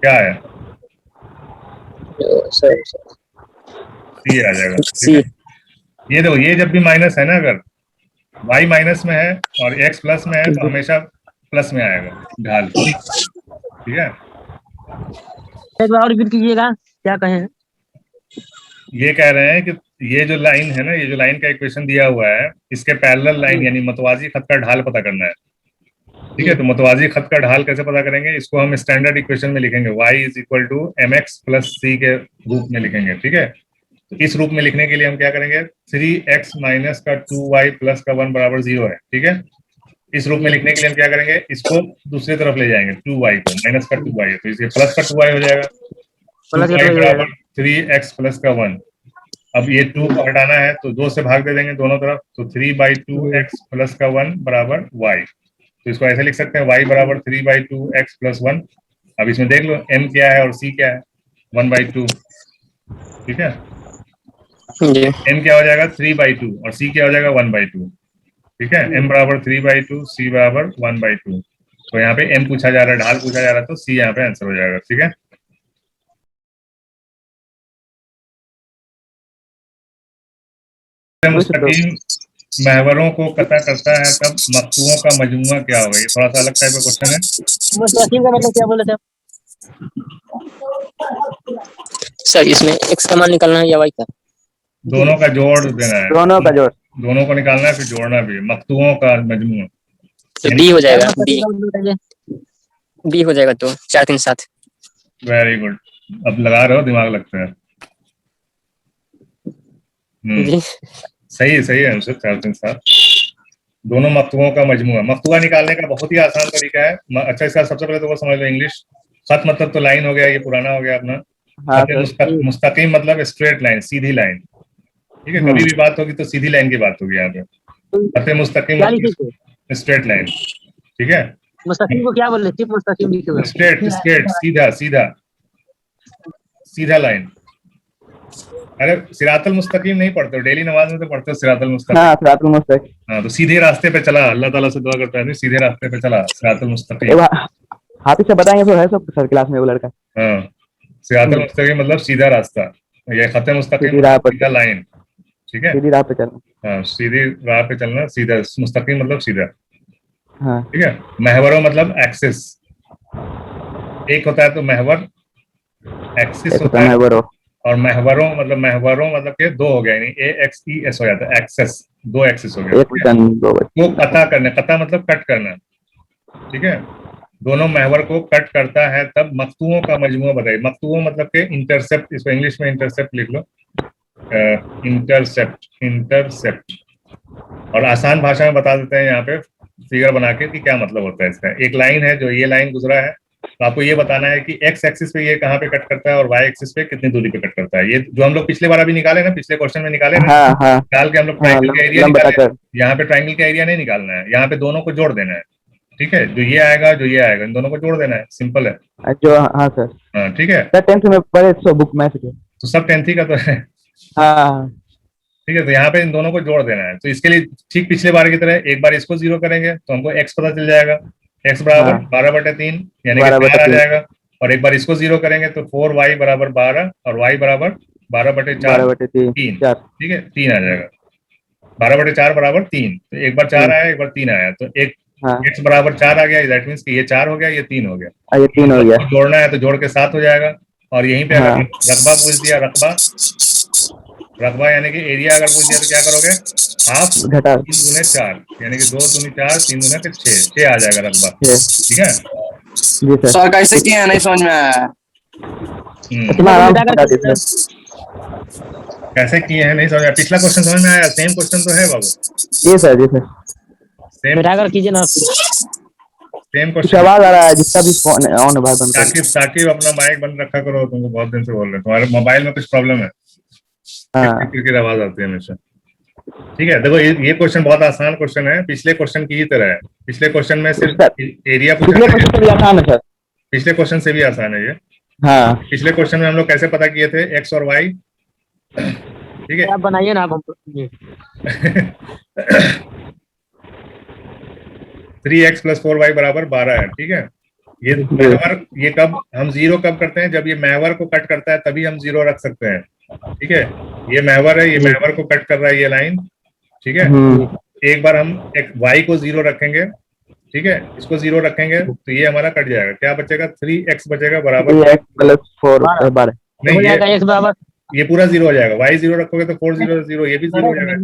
क्या है? सर सी आ जाएगा। ठीक सी है, ये देखो, ये जब भी माइनस है ना, अगर y माइनस में है और x प्लस में है तो हमेशा प्लस में आएगा ढाल। ठीक है, एक बार और रिपीट कीजिएगा, क्या कहे हैं? ये कह रहे हैं कि ये जो लाइन है ना, ये जो लाइन का इक्वेशन दिया हुआ है, इसके पैरेलल लाइन यानी मतवाजी खत का ढाल पता करना है। ठीक है, तो मतवाजी खत का ढाल कैसे पता करेंगे? इसको हम स्टैंडर्ड इक्वेशन में लिखेंगे, y = mx + c के रूप में लिखेंगे। ठीक है, तो इस रूप में लिखने के लिए हम क्या करेंगे? 3x - का 2y प्लस का 1 बराबर 0 है। ठीक है, इस रूप में लिखने के लिए हम क्या करेंगे? इसको दूसरी तरफ ले जाएंगे, 2y को, माइनस का 2y है तो इसे प्लस का 2y हो जाएगा। 2y बराबर 3x प्लस का 1। अब ये 2 को हटाना है तो 2 से भाग दे देंगे दोनों तरफ, तो 3/2x प्लस का 1 बराबर y। तो इसको ऐसे लिख सकते हैं, y बराबर 3/2x प्लस 1। अब इसमें देख लो m क्या है और c क्या है, 1/2। ठीक है, जी m क्या हो जाएगा? 3/2 और c क्या हो जाएगा? 1/2। ठीक है, m बराबर 3/2, c बराबर 1/2। तो यहाँ पे m पूछा जा रहा है, ढाल पूछा जा रहा है, तो c यहाँ पे आंसर हो जाएगा। ठीक है, मुस्तकीम महवरों को कता करता है तब मकतुओं का मजमुआ क्या होगा? ये थोड़ा सा अलग टाइप का क्वेश्चन है। मुस्तकीम का मतलब क्या बोले थे? सर, इसमें x का मान निकालना है या y का? दोनों का जोड़ देना है, दोनों का जोड़। दोनों को निकालना है, फिर जोड़ना भी है। मकतुओं का मजमुआ तो डी हो जाएगा, डी मुस्तकीम का मतलब बताइए। डी हो जाएगा, तो 4 3 7। वेरी गुड, अब लगा रहे हो, दिमाग लगता है। जी सही है, सही है आंसर, 4 3 7। दोनों मक्तुओं का मजमुआ। मक्तुआ निकालने का बहुत ही आसान तरीका है। अच्छा, इसका सबसे पहले तो वो समझ लो इंग्लिश। खत मतलब तो लाइन हो गया, ये पुराना हो गया अपना। हाँ खत सर। मुस्तकीम मतलब स्ट्रेट लाइन, सीधी लाइन। ठीक है, कभी भी बात होगी तो सीधी लाइन की बात होगी यहाँ पे। खत मुस्तकीम क्या लिखे थे? मतलब स्ट्रेट लाइन। ठीक है, मुस्तकीम को क्या बोल रहे? सिर्फ मुस्तकीम लिखे हुए हैं। स्ट्रेट स्ट्रेट, सीधा सीधा सीधा लाइन। अरे सिरातल मुस्तकीम नहीं पढ़ते हो? डेली नमाज में तो पढ़ते हो सिरातल मुस्तकीम। हाँ सिरातुल मुस्तकीम। हाँ, तो सीधे रास्ते पे चला, अल्लाह ताला से दुआ करता है, सीधे रास्ते पे चला, सिरातल मुस्तकीम। हाफिज से बताएंगे तो है सब सर क्लास में वो लड़का। हाँ, सिरातल मुस्तकीम मतलब सीधा रास्ता। ये खत मुस्तकीम सीधी राह पर, सीधा लाइन। ठीक है, सीधी राह पे चलना। हाँ, सीधी राह पे चलना, सीधा। मुस्तकीम मतलब सीधा। हाँ ठीक है, महवरों मतलब एक्सिस। एक होता है तो महवर, एक्सिस एक होता होता है है। महवरो। और महवरों मतलब के दो हो गया, यानी AXES हो जाता है, एक्सेस, दो एक्सिस हो गया। एक वचन दो वचन। वो कता करना, कता मतलब कट करना। ठीक है, दोनों महवर को कट करता है तब मक्तुओं का मजमुआ बताइए। मक्तुओं मतलब के इंटरसेप्ट, इसको इंग्लिश में इंटरसेप्ट लिख लो। Intercept, intercept. और आसान भाषा में बता देते हैं यहाँ पे फिगर बना के कि क्या मतलब होता है इसका। एक लाइन है, जो ये लाइन गुजरा है, तो आपको ये बताना है कि एक्स एक्सिस पे ये कहाँ पे कट करता है और वाई एक्सिस पे कितनी दूरी पे कट करता है। ये जो हम लोग पिछले बार अभी निकाले ना, पिछले क्वेश्चन में निकाले ना, हाँ हाँ निकाल के हम लोग हाँ, ट्राइंगल का एरिया लंब निकाले। बताकर। यहाँ पे ट्राइंगल का एरिया नहीं निकालना है, यहाँ पे दोनों को जोड़ देना है। ठीक है, जो ये आएगा जो ये आएगा, इन दोनों को जोड़ देना है, सिंपल है। जो हाँ सर। हाँ, ठीक है, सर 10th में पढ़े तो बुक में से। तो सब 10th ही का तो है। हाँ ठीक है, तो यहाँ पे इन दोनों को जोड़ देना है। तो इसके लिए ठीक पिछले बार की तरह एक बार इसको 0 करेंगे तो हमको x पता चल जाएगा। x बराबर 12/3 यानी कि 4 आ जाएगा। और एक बार इसको 0 करेंगे तो 4y बराबर 12 और y बराबर 12/4 3। ठीक है, 3 आ जाएगा। 12/4 बराबर 3। तो एक बार 4 आया, एक बार 3 आया, तो एक x बराबर 4 आ गया। दैट मीन्स कि ये 4 हो गया, ये 3 हो गया। ये 3 हो गया। जोड़ना है तो जोड़ के 7 हो जाएगा। और यहीं पे अगर रकबा पूछ दिया, रकबा यानी कि एरिया अगर पूछ दिया तो क्या करोगे? हाफ घटा 3 दूने 4 यानी कि 2 दूनी 4, 3 दूने के 6 आ जाएगा रकबा। ठीक है जी सर। सर कैसे किए हैं नहीं समझ में आया। इतना आराम से बता दीजिए। कैसे किए हैं नहीं समझ में? पिछला क्वेश्चन समझ में आया? सेम क्वेश्चन तो है बाबू। जी सर, जी सर। सेम बैठाकर कीजिए ना। सेम कुछ क्वेश्चन। आवाज आ रहा है, जिसका भी फोन ऑन है भाई बंद कर। साकिब अपना माइक बंद रखा करो, तुमको बहुत दिन से बोल रहे हैं, तुम्हारे मोबाइल में कुछ प्रॉब्लम है। हाँ क्रिकेट आवाज आती है हमेशा। ठीक है, देखो ये क्वेश्चन बहुत आसान क्वेश्चन है, पिछले क्वेश्चन की ही तरह है। पिछले क्वेश्चन में सिर्फ एरिया पूछा पिछले क्वेश्चन से भी आसान है सर। पिछले क्वेश्चन से भी आसान है ये। हाँ पिछले क्वेश्चन में हम लोग कैसे पता किए थे एक्स और वाई? ठीक है, आप बनाइए ना। आप 3x + 4y बराबर 12 है। ठीक है, ये महवर, ये कब हम 0 कब करते हैं? जब ये महवर को कट करता है तभी हम 0 रख सकते हैं। ठीक है, ये महवर है, ये महवर को कट कर रहा है ये लाइन। ठीक है, एक बार हम y को 0 रखेंगे। ठीक है, इसको 0 रखेंगे तो ये हमारा कट जाएगा। क्या बचेगा? 3x बचेगा बराबर 3x + 4 12। नहीं, हो जाएगा x बराबर, ये पूरा 0 हो जाएगा। y 0 रखोगे तो 4 0 0, ये भी 0 हो जाएगा।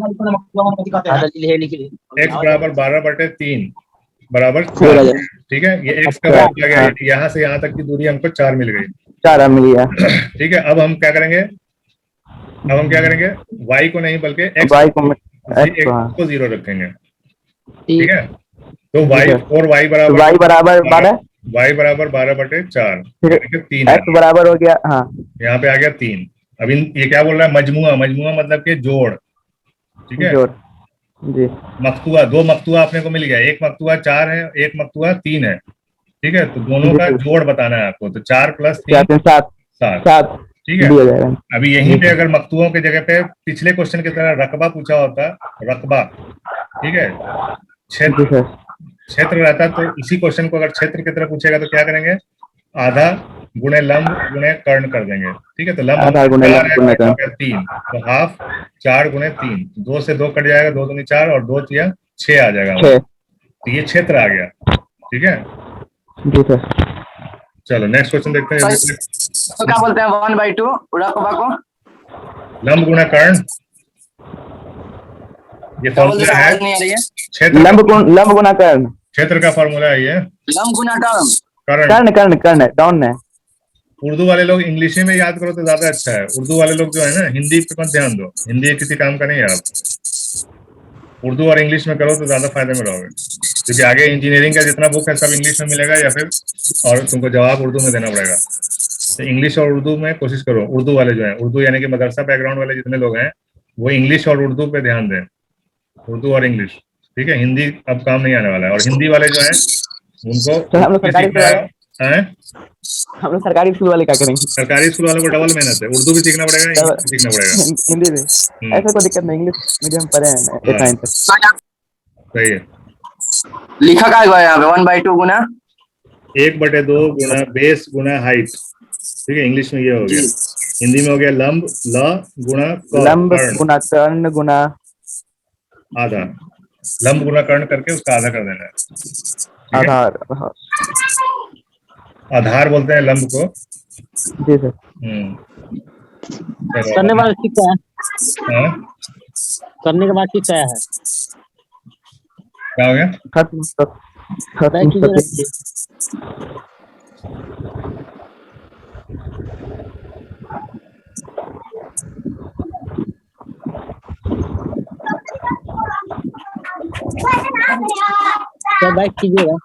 x बराबर 12/3 बराबर 4। ठीक है, ये x का वैल्यू आ गया। यहाँ से यहाँ तक की दूरी हमको 4 मिल गई। 4 मिल गया। ठीक है, अब हम क्या करेंगे? y को नहीं बल्कि x को 0 रखेंगे। ठीक है, तो y बराबर 12 y बराबर 12/4 फिर 3 x बराबर हो गया। हाँ, यहाँ पे आ गया 3। अब ये क्या बोल रहा है? मजमुआ। मजमुआ मतलब के जोड़। ठीक है, जोड़ जी। मक्तुआ, 2 मक्तुआ अपने को मिल गया। एक मक्तुआ 4 है, एक मक्तुआ 3 है। ठीक है, तो दोनों का जोड़ बताना है आपको। तो 4 + 3 7। ठीक है, अभी यहीं पे अगर मक्तुओं की जगह पे पिछले क्वेश्चन की तरह रकबा पूछा होता, रकबा, ठीक है, क्षेत्र रहता, तो इसी क्वेश्चन को अगर क्षेत्र की तरह पूछेगा तो क्या करेंगे? आधा गुणे लंब गुणे कर्ण कर देंगे। ठीक है, तो लंब 3, तो हाफ 4 गुणे 3, 2 से 2 कट जाएगा, 2 दूनी 4 और 2 तिया 6 आ जाएगा। तो ये क्षेत्र आ गया। ठीक है, चलो नेक्स्ट क्वेश्चन देखते हैं। तो क्या बोलते हैं 1/2 रकबा को? लंब गुणा कर्ण, ये फॉर्मूला है क्षेत्र। लंब गुना कर्ण, क्षेत्र का फॉर्मूला है ये। लंब गुना कर्ण, कर्ण कर्ण कर्ण डाउन है। उर्दू वाले लोग इंग्लिश में याद करो तो ज्यादा अच्छा है। उर्दू वाले लोग जो है ना, हिंदी पे मत ध्यान दो, हिंदी किसी काम का नहीं है। आप उर्दू और इंग्लिश में करो तो ज्यादा फायदे में रहोगे, क्योंकि आगे इंजीनियरिंग का जितना बुक है सब इंग्लिश में मिलेगा, या फिर और तुमको जवाब उर्दू में देना पड़ेगा। तो इंग्लिश और उर्दू में कोशिश करो। उर्दू वाले जो है, उर्दू यानी कि मदरसा बैकग्राउंड वाले जितने लोग हैं, वो इंग्लिश और उर्दू पे ध्यान दें, उर्दू और इंग्लिश, ठीक है। हिंदी अब काम नहीं आने वाला है। और हिंदी वाले जो है उनको तो हम लोग सरकारी सीखना है। हैं? हम लोग सरकारी स्कूल वाले क्या करेंगे? सरकारी स्कूल वालों को डबल मेहनत है, उर्दू भी सीखना पड़ेगा, इंग्लिश भी सीखना पड़ेगा। हिंदी में ऐसा कोई दिक्कत नहीं, इंग्लिश मीडियम पढ़े हैं हाँ। 8-9 तक। सही है। लिखा का हुआ है यहाँ पे 1/2 गुना 1/2 गुना बेस गुना हाइट, ठीक है, इंग्लिश में ये हो गया। हिंदी में हो गया लंब ल गुना लंब कर्ण, गुना कर्ण गुना आधा। लंब गुना कर्ण करके उसका आधा कर देना है, ठीक है? आधार। हाँ आधार बोलते हैं लंब को। जी सर। चलो, करने के बाद ठीक है, हाँ? करने के बाद ठीक है। क्या हो गया? खत्म बैक खत्म कीजिए, सर। रखिए। तो बैक कीजिएगा।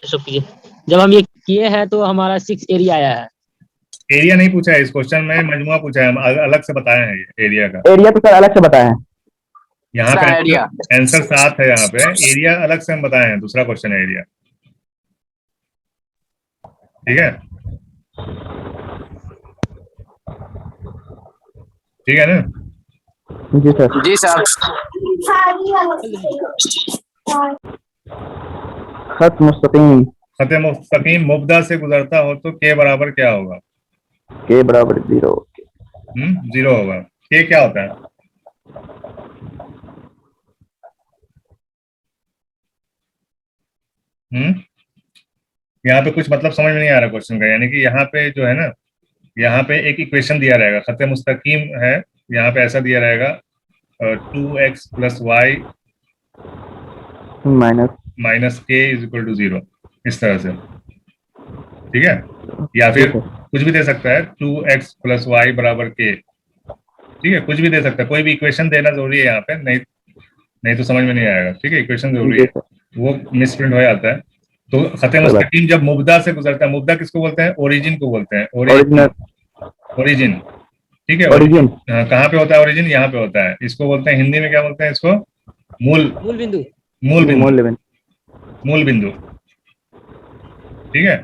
सब कीजिए। जब हम ये किए हैं तो हमारा 6 एरिया आया है। एरिया नहीं पूछा है इस क्वेश्चन में, मजमुआ पूछा है, हम अलग से बताए हैं ये एरिया का। एरिया तो सर अलग से बताया है। यहाँ पे एरिया आंसर 7 है, यहाँ पे एरिया अलग से हम बताए हैं, दूसरा क्वेश्चन है एरिया, ठीक है? ठीक है ना? जी सर। जी सर। खत मुस्तकीम खते मुस्तकीम मुब्दा से गुजरता हो तो के बराबर क्या होगा? के बराबर 0। 0 होगा। के क्या होता है? यहाँ पे कुछ मतलब समझ में नहीं आ रहा क्वेश्चन का, यानी कि यहाँ पे जो है ना, यहाँ पे एक इक्वेशन दिया रहेगा, खते मुस्तकीम है, यहाँ पे ऐसा दिया रहेगा 2x + y माइनस - k = 0, इस तरह से, ठीक है? या फिर कुछ भी दे सकता है, 2x + y = k, ठीक है? कुछ भी दे सकता है, कोई भी इक्वेशन देना जरूरी है यहाँ पे, नहीं तो समझ में नहीं आएगा, ठीक है? इक्वेशन जरूरी है, वो मिसप्रिंट हो जाता है। तो खते मुस्तकीम जब मुब्दा से गुजरता है, मुब्दा किसको बोलते हैं? ओरिजिन को बोलते हैं, ओरिजिन, ठीक है? ओरिजिन कहाँ पे होता है ओरिजिन? यहाँ पे होता है। इसको बोलते हैं हिंदी में, क्या बोलते हैं इसको? मूल बिंदु। मूल बिंदु, ठीक है?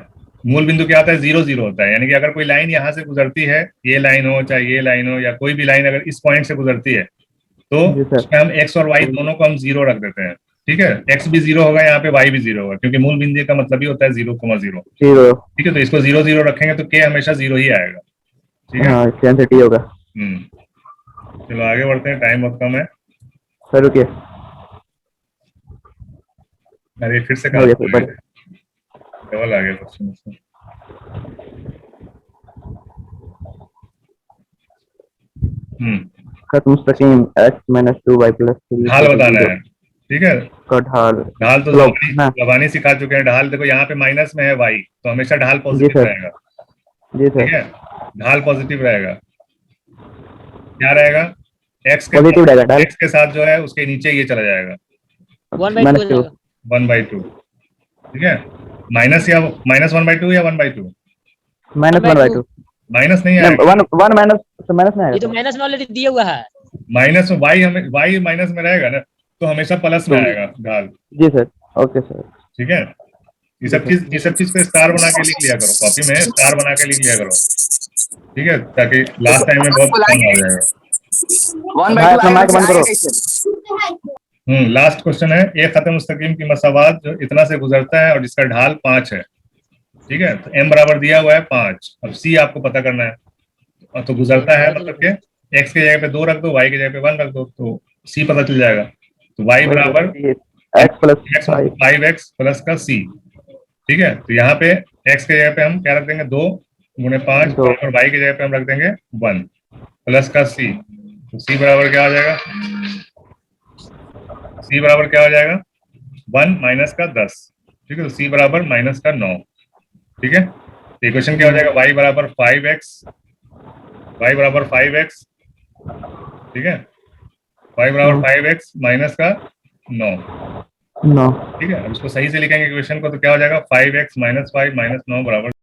मूल बिंदु क्या होता है? 0 0 होता है, यानी कि अगर कोई लाइन यहाँ से गुजरती है, ये लाइन हो चाहे ये लाइन हो, या कोई भी लाइन अगर इस पॉइंट से गुजरती है, तो उसमें हम x और y दोनों को हम 0 रख देते हैं, ठीक है? x भी 0 होगा यहाँ पे, y भी 0 होगा, क्योंकि मूल बिंदु का मतलब ही होता है 0, 0, ठीक है? तो इसको 0 0 रखेंगे तो k हमेशा 0 ही आएगा, ठीक है? सेंसिटिव होगा। चलो आगे बढ़ते हैं, टाइम बहुत कम है। सर रुकिए, अरे फिर से डबल आ गया क्वेश्चन इसमें। खत मुस्तकीम x - 2y + 3 ढाल बताना है, ठीक है? ढाल तो लबानी सिखा चुके हैं। ढाल देखो, यहाँ पे माइनस में है y, तो हमेशा ढाल पॉजिटिव रहेगा, ठीक है? ढाल पॉजिटिव रहेगा। क्या रहेगा? x के साथ जो है उसके नीचे ये चला जाएगा 1/2, ठीक है? माइनस 1/2 या 1/2? -1/2। माइनस नहीं है, 1 माइनस में ये तो माइनस में ऑलरेडी दिया हुआ है। माइनस में y माइनस में रहेगा ना, तो हमेशा प्लस में आएगा ढाल। जी सर, ओके सर, ठीक है? ये सब चीज पे स्टार बना के लिख लिया करो, कॉपी में स्टार बना के लिख लिया करो, ठीक है? ताकि लास्ट टाइम में बहुत कम आ जाएगा। लास्ट क्वेश्चन है, एक खत मुस्तकीम की मसावात जो इतना से गुजरता है और जिसका ढाल 5 है, ठीक है? तो m बराबर दिया हुआ है 5, अब c आपको पता करना है। और तो गुजरता है मतलब के x के जगह पे 2 रख दो, y की जगह पे 1 रख दो, तो c पता चल जाएगा। तो y बराबर x + 5x प्लस का c, ठीक है? तो यहाँ पे x के जगह पे हम क्या रख देंगे? 2 × 5, और y की जगह पे हम रख देंगे 1 प्लस का c। तो c बराबर क्या हो जाएगा? c बराबर क्या हो जाएगा? 1 माइनस का 10, ठीक है? तो c बराबर माइनस का 9, ठीक है? तो इक्वेशन क्या हो जाएगा? y बराबर 5x y बराबर 5x, ठीक है, y बराबर 5x माइनस का 9, 9। ठीक है। अब इसको सही से लिखेंगे इक्वेशन को तो क्या हो जाएगा, 5x माइनस 5 माइनस 9 बराबर